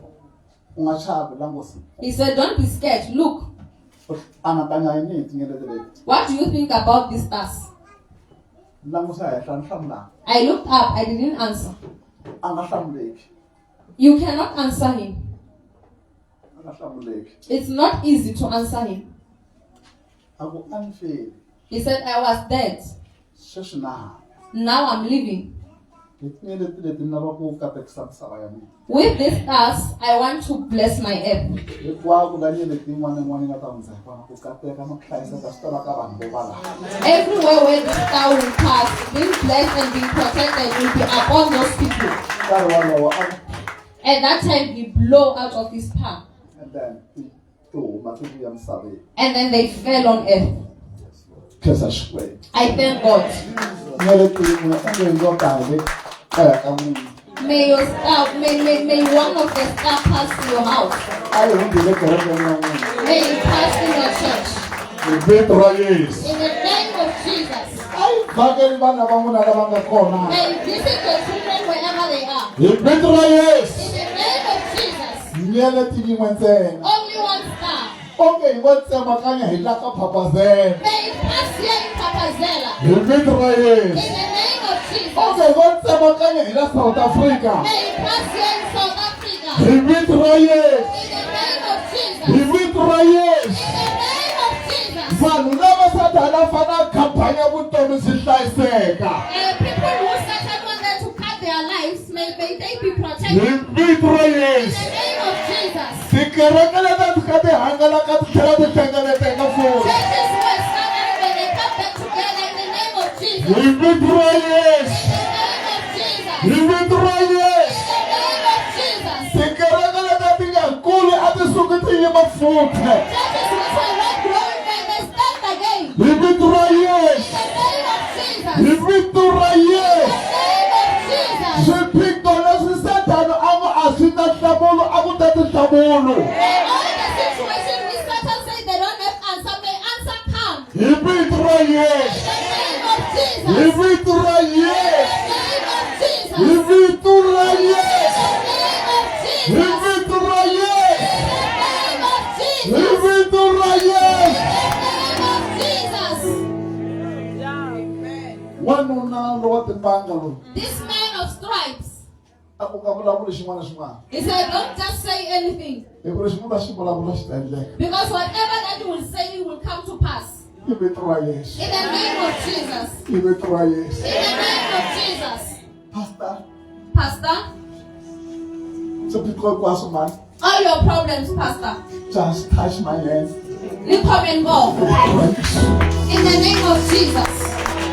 u nga chavi langusa. He said, don't be scared. Look, Anakanya yini hi tinyeleti leti. what do you think about these stars? Langusa henhla ni hlamulanga. I looked up. I didn't answer. A nga hlamuleki. You cannot answer him. A nga hlamuleki. It's not easy to answer him. A ku a ni feli. He said, I was dead. Sweswi na hanya. Now I'm living. Hi tinyeleti leti ni lava ku katekisa misava ya mina. With these stars, I want to bless my earth. Hinkwako ka nyeleti yin'wana na yin'wana yi nga ta hundza hi kona ku kateka no hlayiseka swi tala ka vanhu vo valava. Everywhere where this star will pass, being blessed and being protected will be upon those people. Nkarhi wolowo At that time, he blew out of his palm. and then ti huma ti vuya misaveni. And then they fell on earth. Khensa Xikwembu. I thank God. Nyeleti yin'we a nge endliwa kahle kaya ka n'wina. May your star, may one of the stars pass to your house. A yi hundzile kerekeni ya n'wina. May it pass in your church. Hi vito ra Yesu. In the name of Jesus. A yi vhakeli vana va n'wina lava nga kona. May you visit your children wherever they are. Hi vito ra Yesu. In the name of Jesus. Nyeleti yin'we ntsena. Only one star. Onge hi ngo tsemakanya hi la ka phapazela. May it pass here in Papazela. Hi vito ra In Yesu. the name of Jesus. Onge hi ngo tsemakanya hi la South Africa. May it pass here in South Africa. Hi vito ra Yesu. In the name of Jesus. Hi vito ra Yesu. In the name of Jesus. Vanhu lava Satana a fanele khampani ya vutomi swi hlayiseka. People who Satan wanted to cut their lives, may they be Hi protected. vito ra In Yesu. the name of Jesus. Tikereke leti kha ti hangalaka ti tlhela ti hlengeleteka futhi. Churches were scattered when they come back together in the name of Jesus. Hi vito ra Yesu. In the name of Jesus. Hi vito ra Yesu. In the name of Jesus. Tikereke leti ti nga kuli a ti suki ti yima futhi. Churches which were not growing when they stand again. Hi vito ra Yesu. In the name of Jesus. Hi vito ra In Yesu. the name of Jesus. Swiphiqo leswi Satan a swi ta nhlamulo a ku ta ti nhlamulo. And all the situations which Satan said they don't have answer, may answer come. Hi vito ra In Yesu. the name of Jesus. Hi vito ra In Yesu. the name of Jesus. Hi vito ra In Yesu. the name of Hi Jesus. vito ra Yesu. In the name of Jesus. Hi vito ra Yesu. In the name of Jesus. Wanuna lowa timbanga lo. This man of stripes, A ku nga vulavuli xin'wana na xin'wana. he said, don't just say anything. Hi ku leswi munhu a swi vulavula xi ta endleka. Because whatever that you will say will come to pass. Hi vito ra Yesu. In the name of Jesus. Hi vito ra Yesu. In the name of Jesus. Pastor, Pastor, swiphiqo hinkwaswo man. all your problems, Pastor, Just touch my hands. you come involved. In the name of Jesus.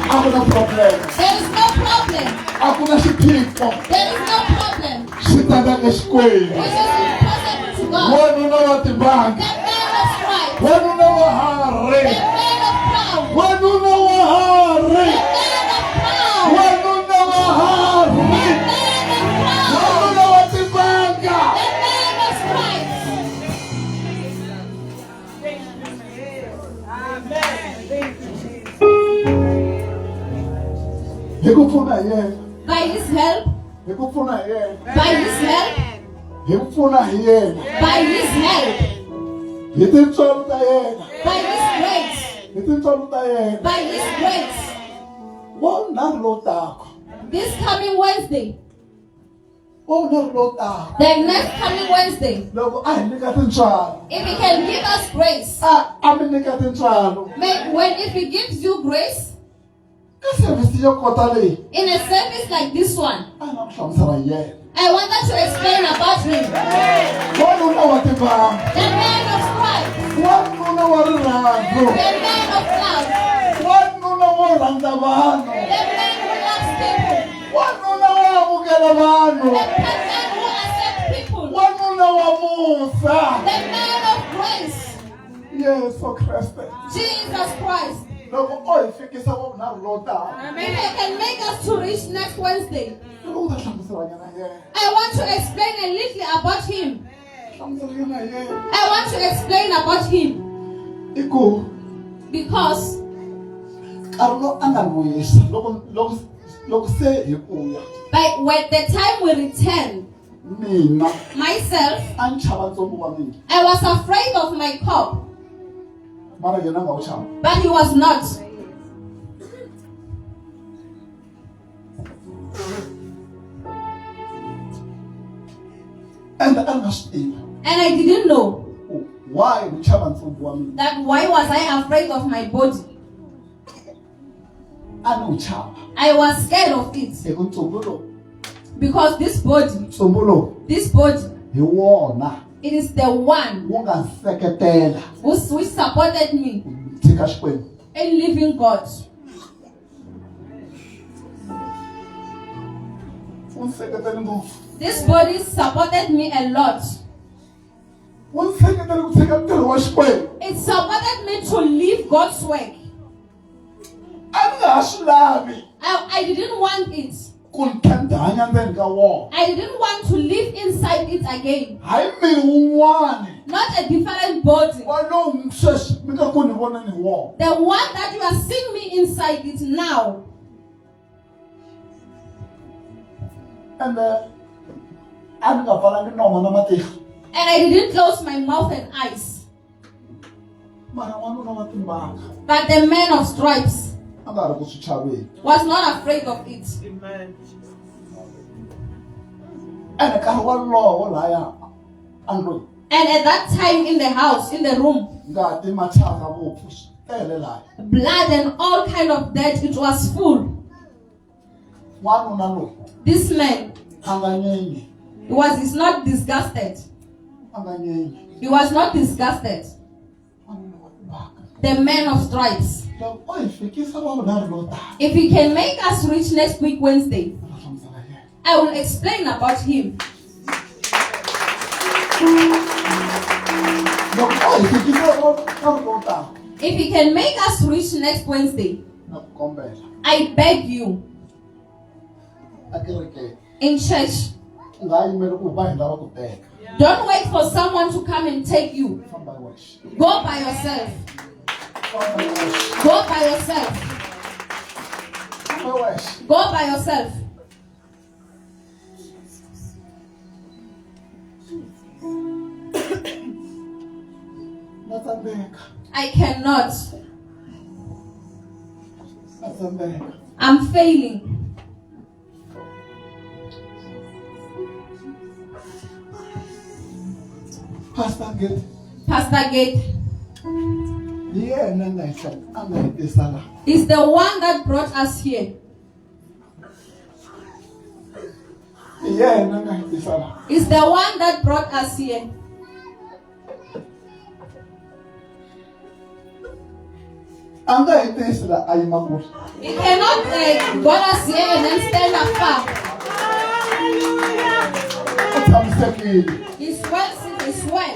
A ku na problem. There is no problem. A ku na xiphiqo. There is no problem. Xi tandaka xikwembu. Which is impossible to God. Wanuna wa timbanga. The man of stripes. Wanuna wa hari. The man of crown. Wanuna wa hari. The man of crown. Wanuna wa hari. The man of crown. Wanuna wa timbanga. The man of stripes. Hi ku pfuna hi yena. By his help. Hi ku pfuna hi yena. By his help. Hi ku pfuna hi yena. By his help. Hi tintswalo ta yena. By his grace. Hi tintswalo ta yena. By his grace. Wonharhu lowu taka. This coming Wednesday. Wonharhu lowu taka. The next coming Wednesday. Loko a hi nyika tintswalo. If he can give us grace. A mi nyika tintswalo. If he gives you grace. Ka service yo kota leyi. In a service like this one. A nga ku hlamusela hi yena. I wanted to explain about him. Wanuna wa timbanga. The man of stripes. Wanuna wa rirhandzu. The man of love. Wanuna wo rhandza vanhu. The man who loves people. Wanuna wo amukela vanhu. The person who accepts people. Wanuna wa musa. The man of grace. Yesu Kriste. Jesus Christ. Loko o hi fikisa wonharhu lowu taka. If he can make us to reach next Wednesday. Loko u ta hlamusela yena hi yena. I want to explain a little about him. Hlamusela yena hi yena. I want to explain about him. I ku Because nkarhi lowu a nga ni vuyisa loko se hi kuya when the time we return, mina myself, a ni chava ntsumbu wa mina I was afraid of my cup, mara yena a nga wu chava. but he was not. Ende a ni nga swi tivi And I didn't know ku why ni chava ntsumbu wa mina. that why was I afraid of my body. A ni wu chava I was scared of it hi ku ntsumbu lowu because this body, ntsumbu lowu hi wona it is the one wu nga seketela which supported me tshika xikwembu. in living God. Wu ni seketele ngopfu. This body supported me a lot. Wu ni seketele ku tshika ntirho wa xikwembu. It supported me to live God's work. A ni nga ha swi lavi I didn't want it. ku ni tlhela ni hanya ndzeni ka wona. I didn't want to live inside it again. Hayi miri wun'wani Not a different body. wa lowu sweswi mi nga ku ni vona ni wona. The one that you are seeing me inside it now. Ende a ni nga pfalangi nomo na matihlo. And I didn't close my mouth and eyes. Mara n'wanuna wa timbanga But the man of stripes a nga ri ku swi chaveni. was not afraid of it. Amen. Ende nkarhi wolowo lahaya andlwini And at that time in the house, in the room, ngati mathyaka vupfu swi tele lahaya. blood and all kind of dirt, it was full. N'wanuna loyi This man, a nga nyenyi he's not disgusted. He was not disgusted. The man of stripes. If he can make us rich next week Wednesday, I will explain about him. If he can make us rich next Wednesday, I beg you, in church, don't wait for someone to come and take you. Go by yourself. Go by yourself. Go by yourself. I cannot. I'm failing. Pastor Gate. Pastor Gate Yeah, is the one that brought us here. Is the one that brought us here. He cannot got us here and then stand afar. He's well, he's well.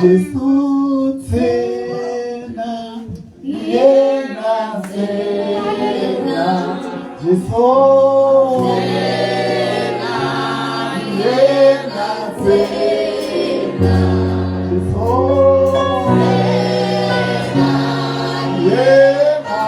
Jesus tena, yena tena, Jesus tena, yena tena, Jesus tena, yena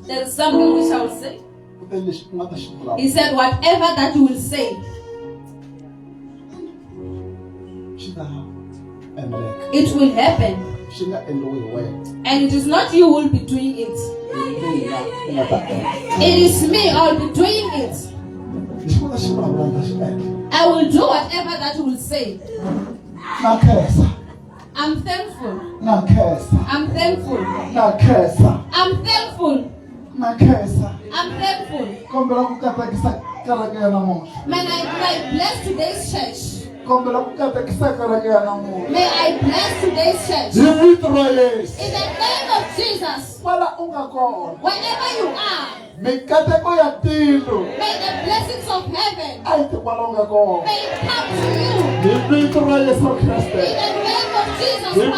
There's something which I will say. He said, whatever that you will say, it will happen. And it is not you who will be doing it. It is me, I'll be doing it. I will do whatever that you will say. I'm thankful. I'm thankful. I'm thankful. I'm thankful. May I bless today's church. May I bless today's church. In the name of Jesus. Wherever you are, may the blessings of heaven may it come to you. In the name of Jesus Christ. In the name of Jesus Christ.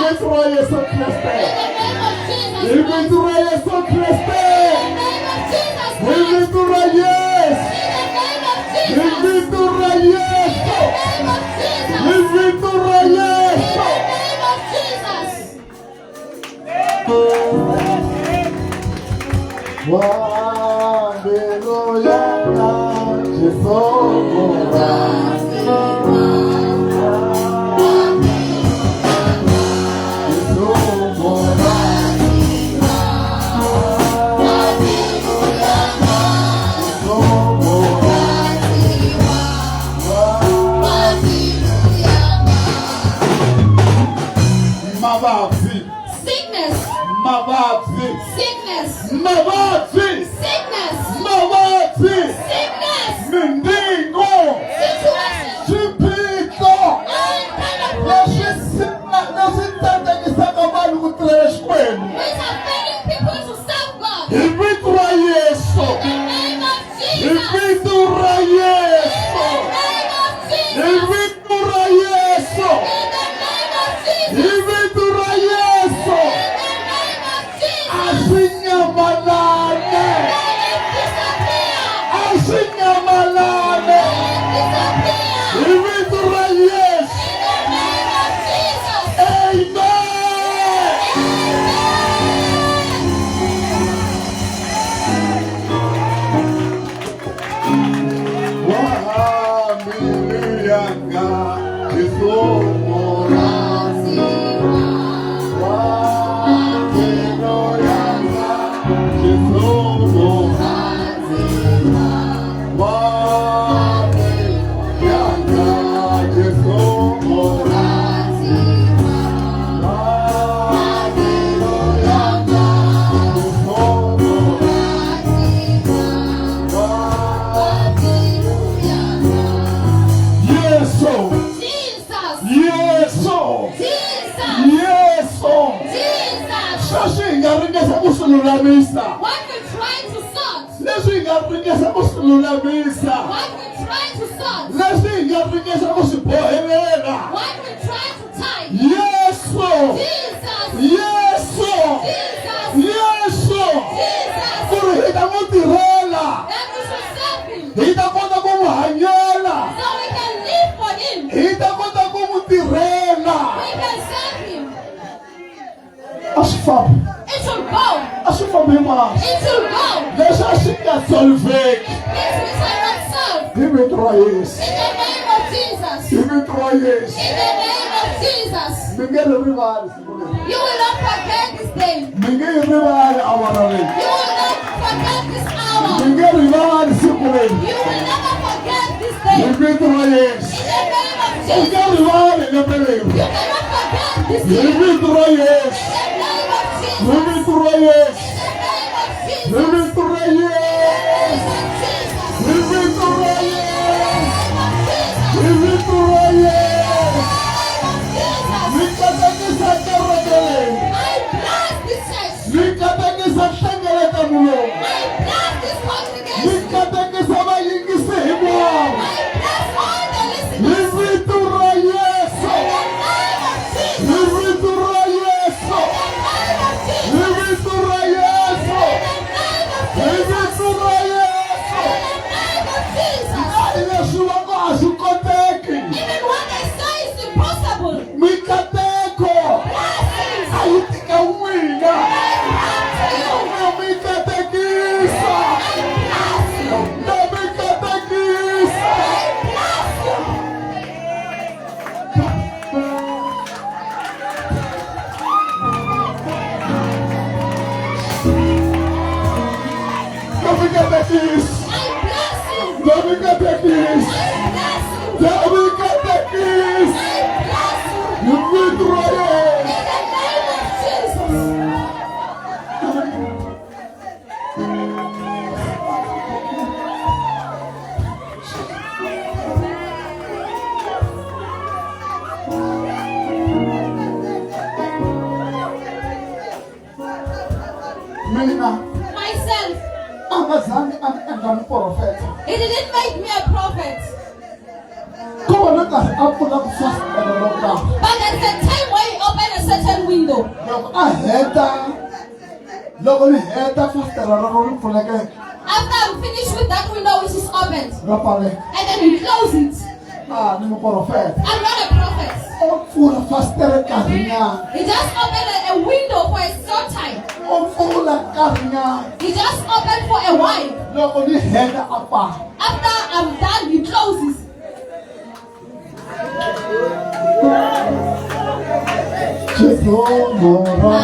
In the name of Jesus Mababzi. Sickness. Mababzi. Sickness. Mababzi. Sickness. Mababzi. Sickness. Mindingo. Situation. Chipito. All kind of problems. which are failing people to serve God. Ivitura Yesu. In the name of Jesus. Ivitura Yesu. In the name of Jesus. Ivitura Yesu. In the name of Jesus. Ivitura Yesu. In the name of Jesus. Asinyamalane. Let it disappear. Asinyamalane. Let it disappear. Ivitura Yesu. In the name of Jesus. Amen. Wahamilyanga kisomora. Wakeno yanga kisomora. Wakeno yanga kisomora. Wakeno yanga kisomora. Yesu. Jesus. Yesu. Jesus. Yesu. Jesus. Leswi hi nga ringesa ku swi lulamisa. What we try to sort. Leswi hi nga ringesa ku swi lulamisa. What we try to sort. Leswi hi nga ringesa ku swi bohelela. What we try to tie. Yesu. Jesus. Yesu. Jesus. Yesu. Jesus. Ku ri hi ta n'wi tirhela. That we should serve him. Hi ta kota ku n'wi hanyela. So we can live for him. Hi ta kota ku n'wi tirhela. We can serve him. A swi fambi. It should go. A swi fambi masi. It should go. Leswi a swi nga solveki. This we shall not serve. Hi vito ra Yesu. In the name of Jesus. Hi vito ra Yesu. In the name of Jesus. Mi nge ri rivali siku leri. You will not forget this day. Mi nge yi rivali awara leyi. You will not forget this hour. Mi nge rivali siku leri. You will never forget this Hi day. vito ra Yesu. In the name of Mi nge Jesus. rivali lembe leri. You cannot forget this Hi day. vito ra Yesu. In the name of Hi Jesus. vito ra Yesu. In the name of Hi Jesus. vito ra In the Yesu. name of Jesus. Hi vito ra In Yesu. the name of Jesus. Hi vito ra Yesu. Jesus. Mi katekisa kereke leyi. I bless this church. Mi katekisa hlengeleta mulungu. I bless this Mi congregation. katekisa vayingisi hinkwavo. I bless all the Hi listeners. vito ra Yesu. In the name of Jesus. Hi vito ra Yesu. In the name of Jesus. Hi vito ra Yesu. In the name of Hi Jesus. vito ra Yesu. In the name of Jesus. Leswi va ngo a swi koteki. Even what they say is impossible. Mikateko Blessings. a yi tika n'wina. Unto you. Na mi katekisa. I bless you. Na mi katekisa. I bless you. Na mi katekisa. I bless you. Na mi katekisa. I bless you. Na mi katekisa. I bless you. Hi vito ra Yesu. In the name of Jesus. Mina Myself. a nga zangi a ni endla muprofeta. He didn't make me a prophet. Ko vona nkarhi a pfula ku fasitere ro karhi. But there's a time where you open a certain window. Loko ni heta fasitere ro ri pfulekeke After I'm finished with that window which is opened, ro pfaleka. and then you close it. Ni muprofeta. I'm not a prophet. O pfula fasitere nkarhinyana. He just opened a window for a short time. O pfula nkarhinyana. He just opened for a while. Loko ni heta a pfala. After I'm done, he closes. Chizomora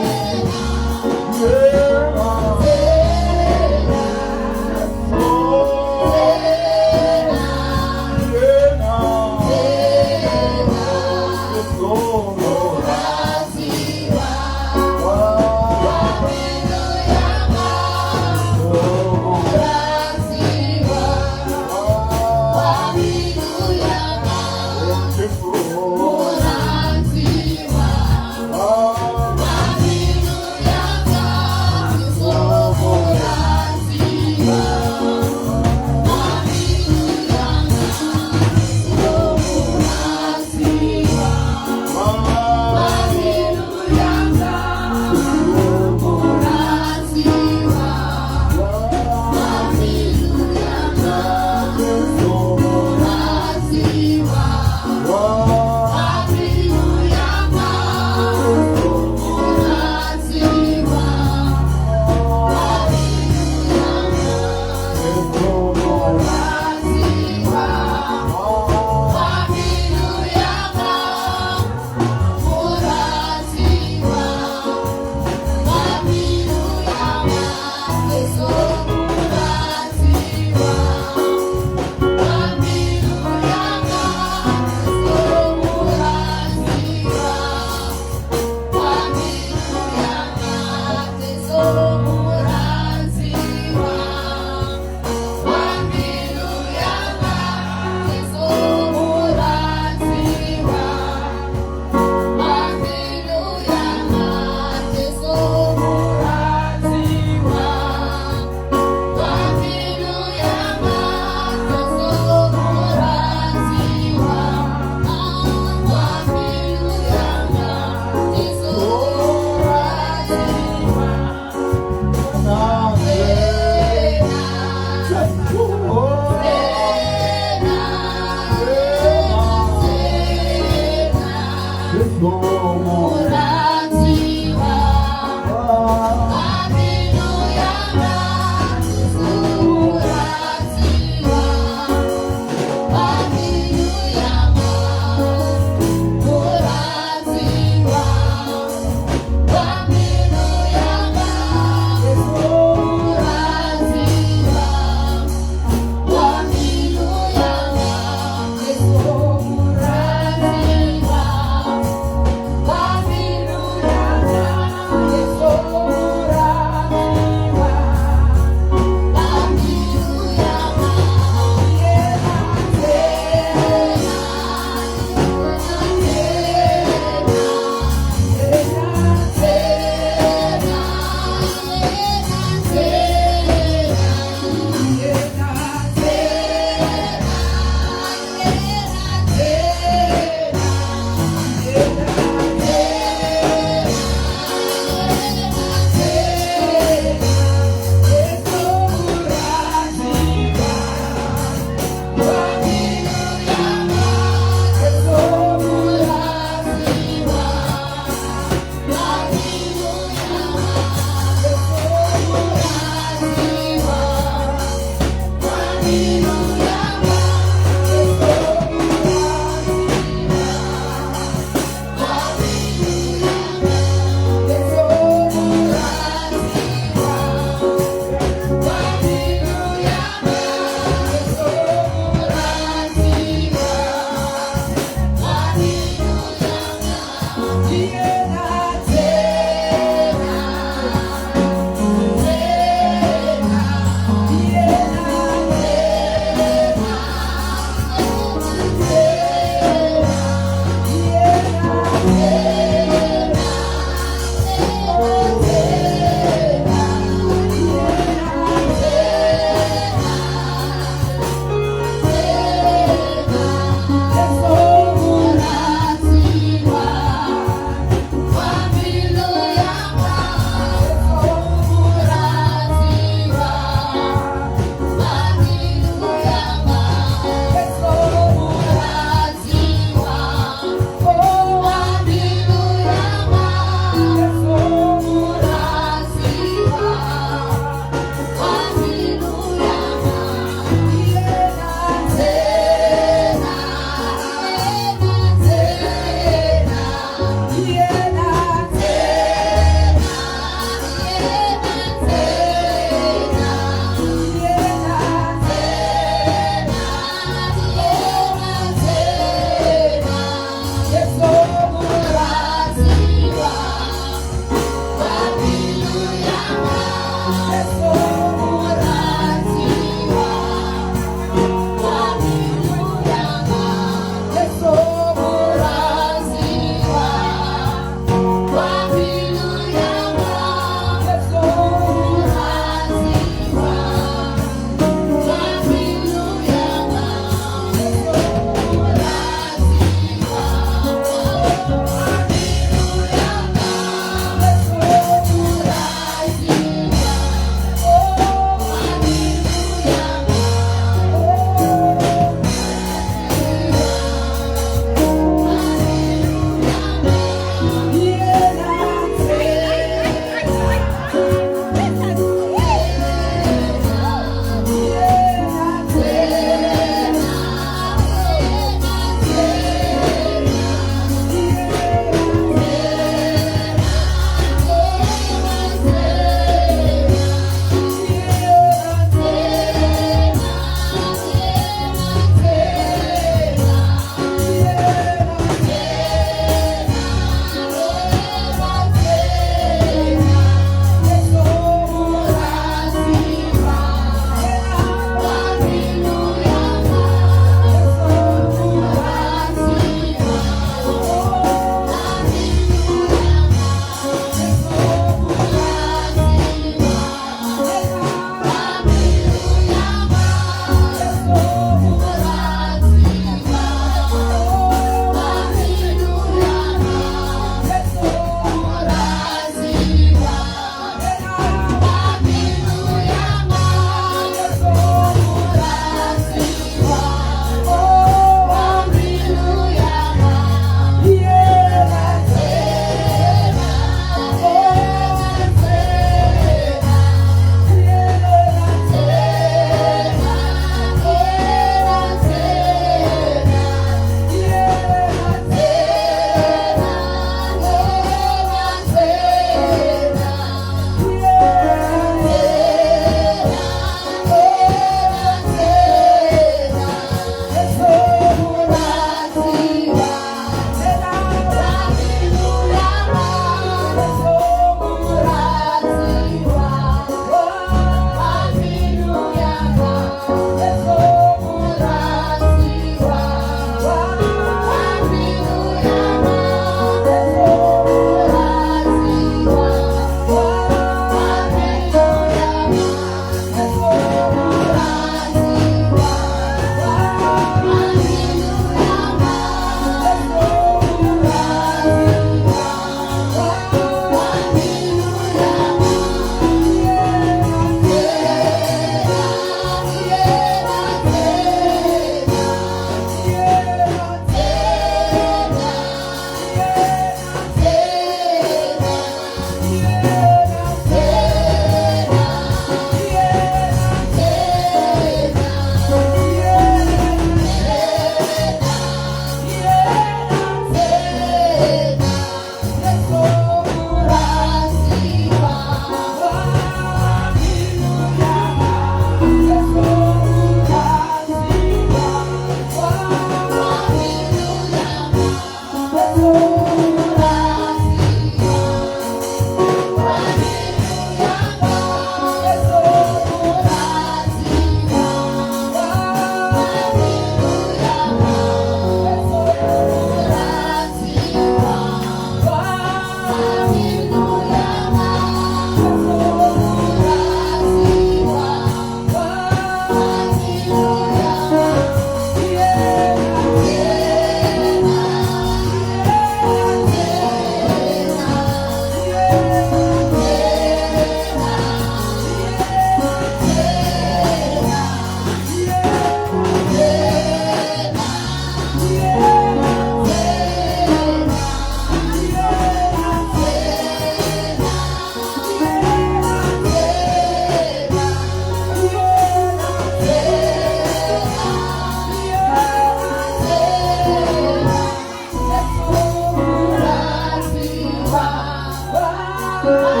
Let's go.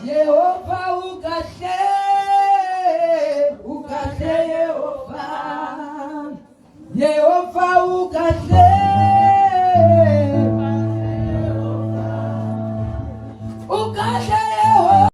Yehova ukahle, ukahle Yehova. Yehova ukahle.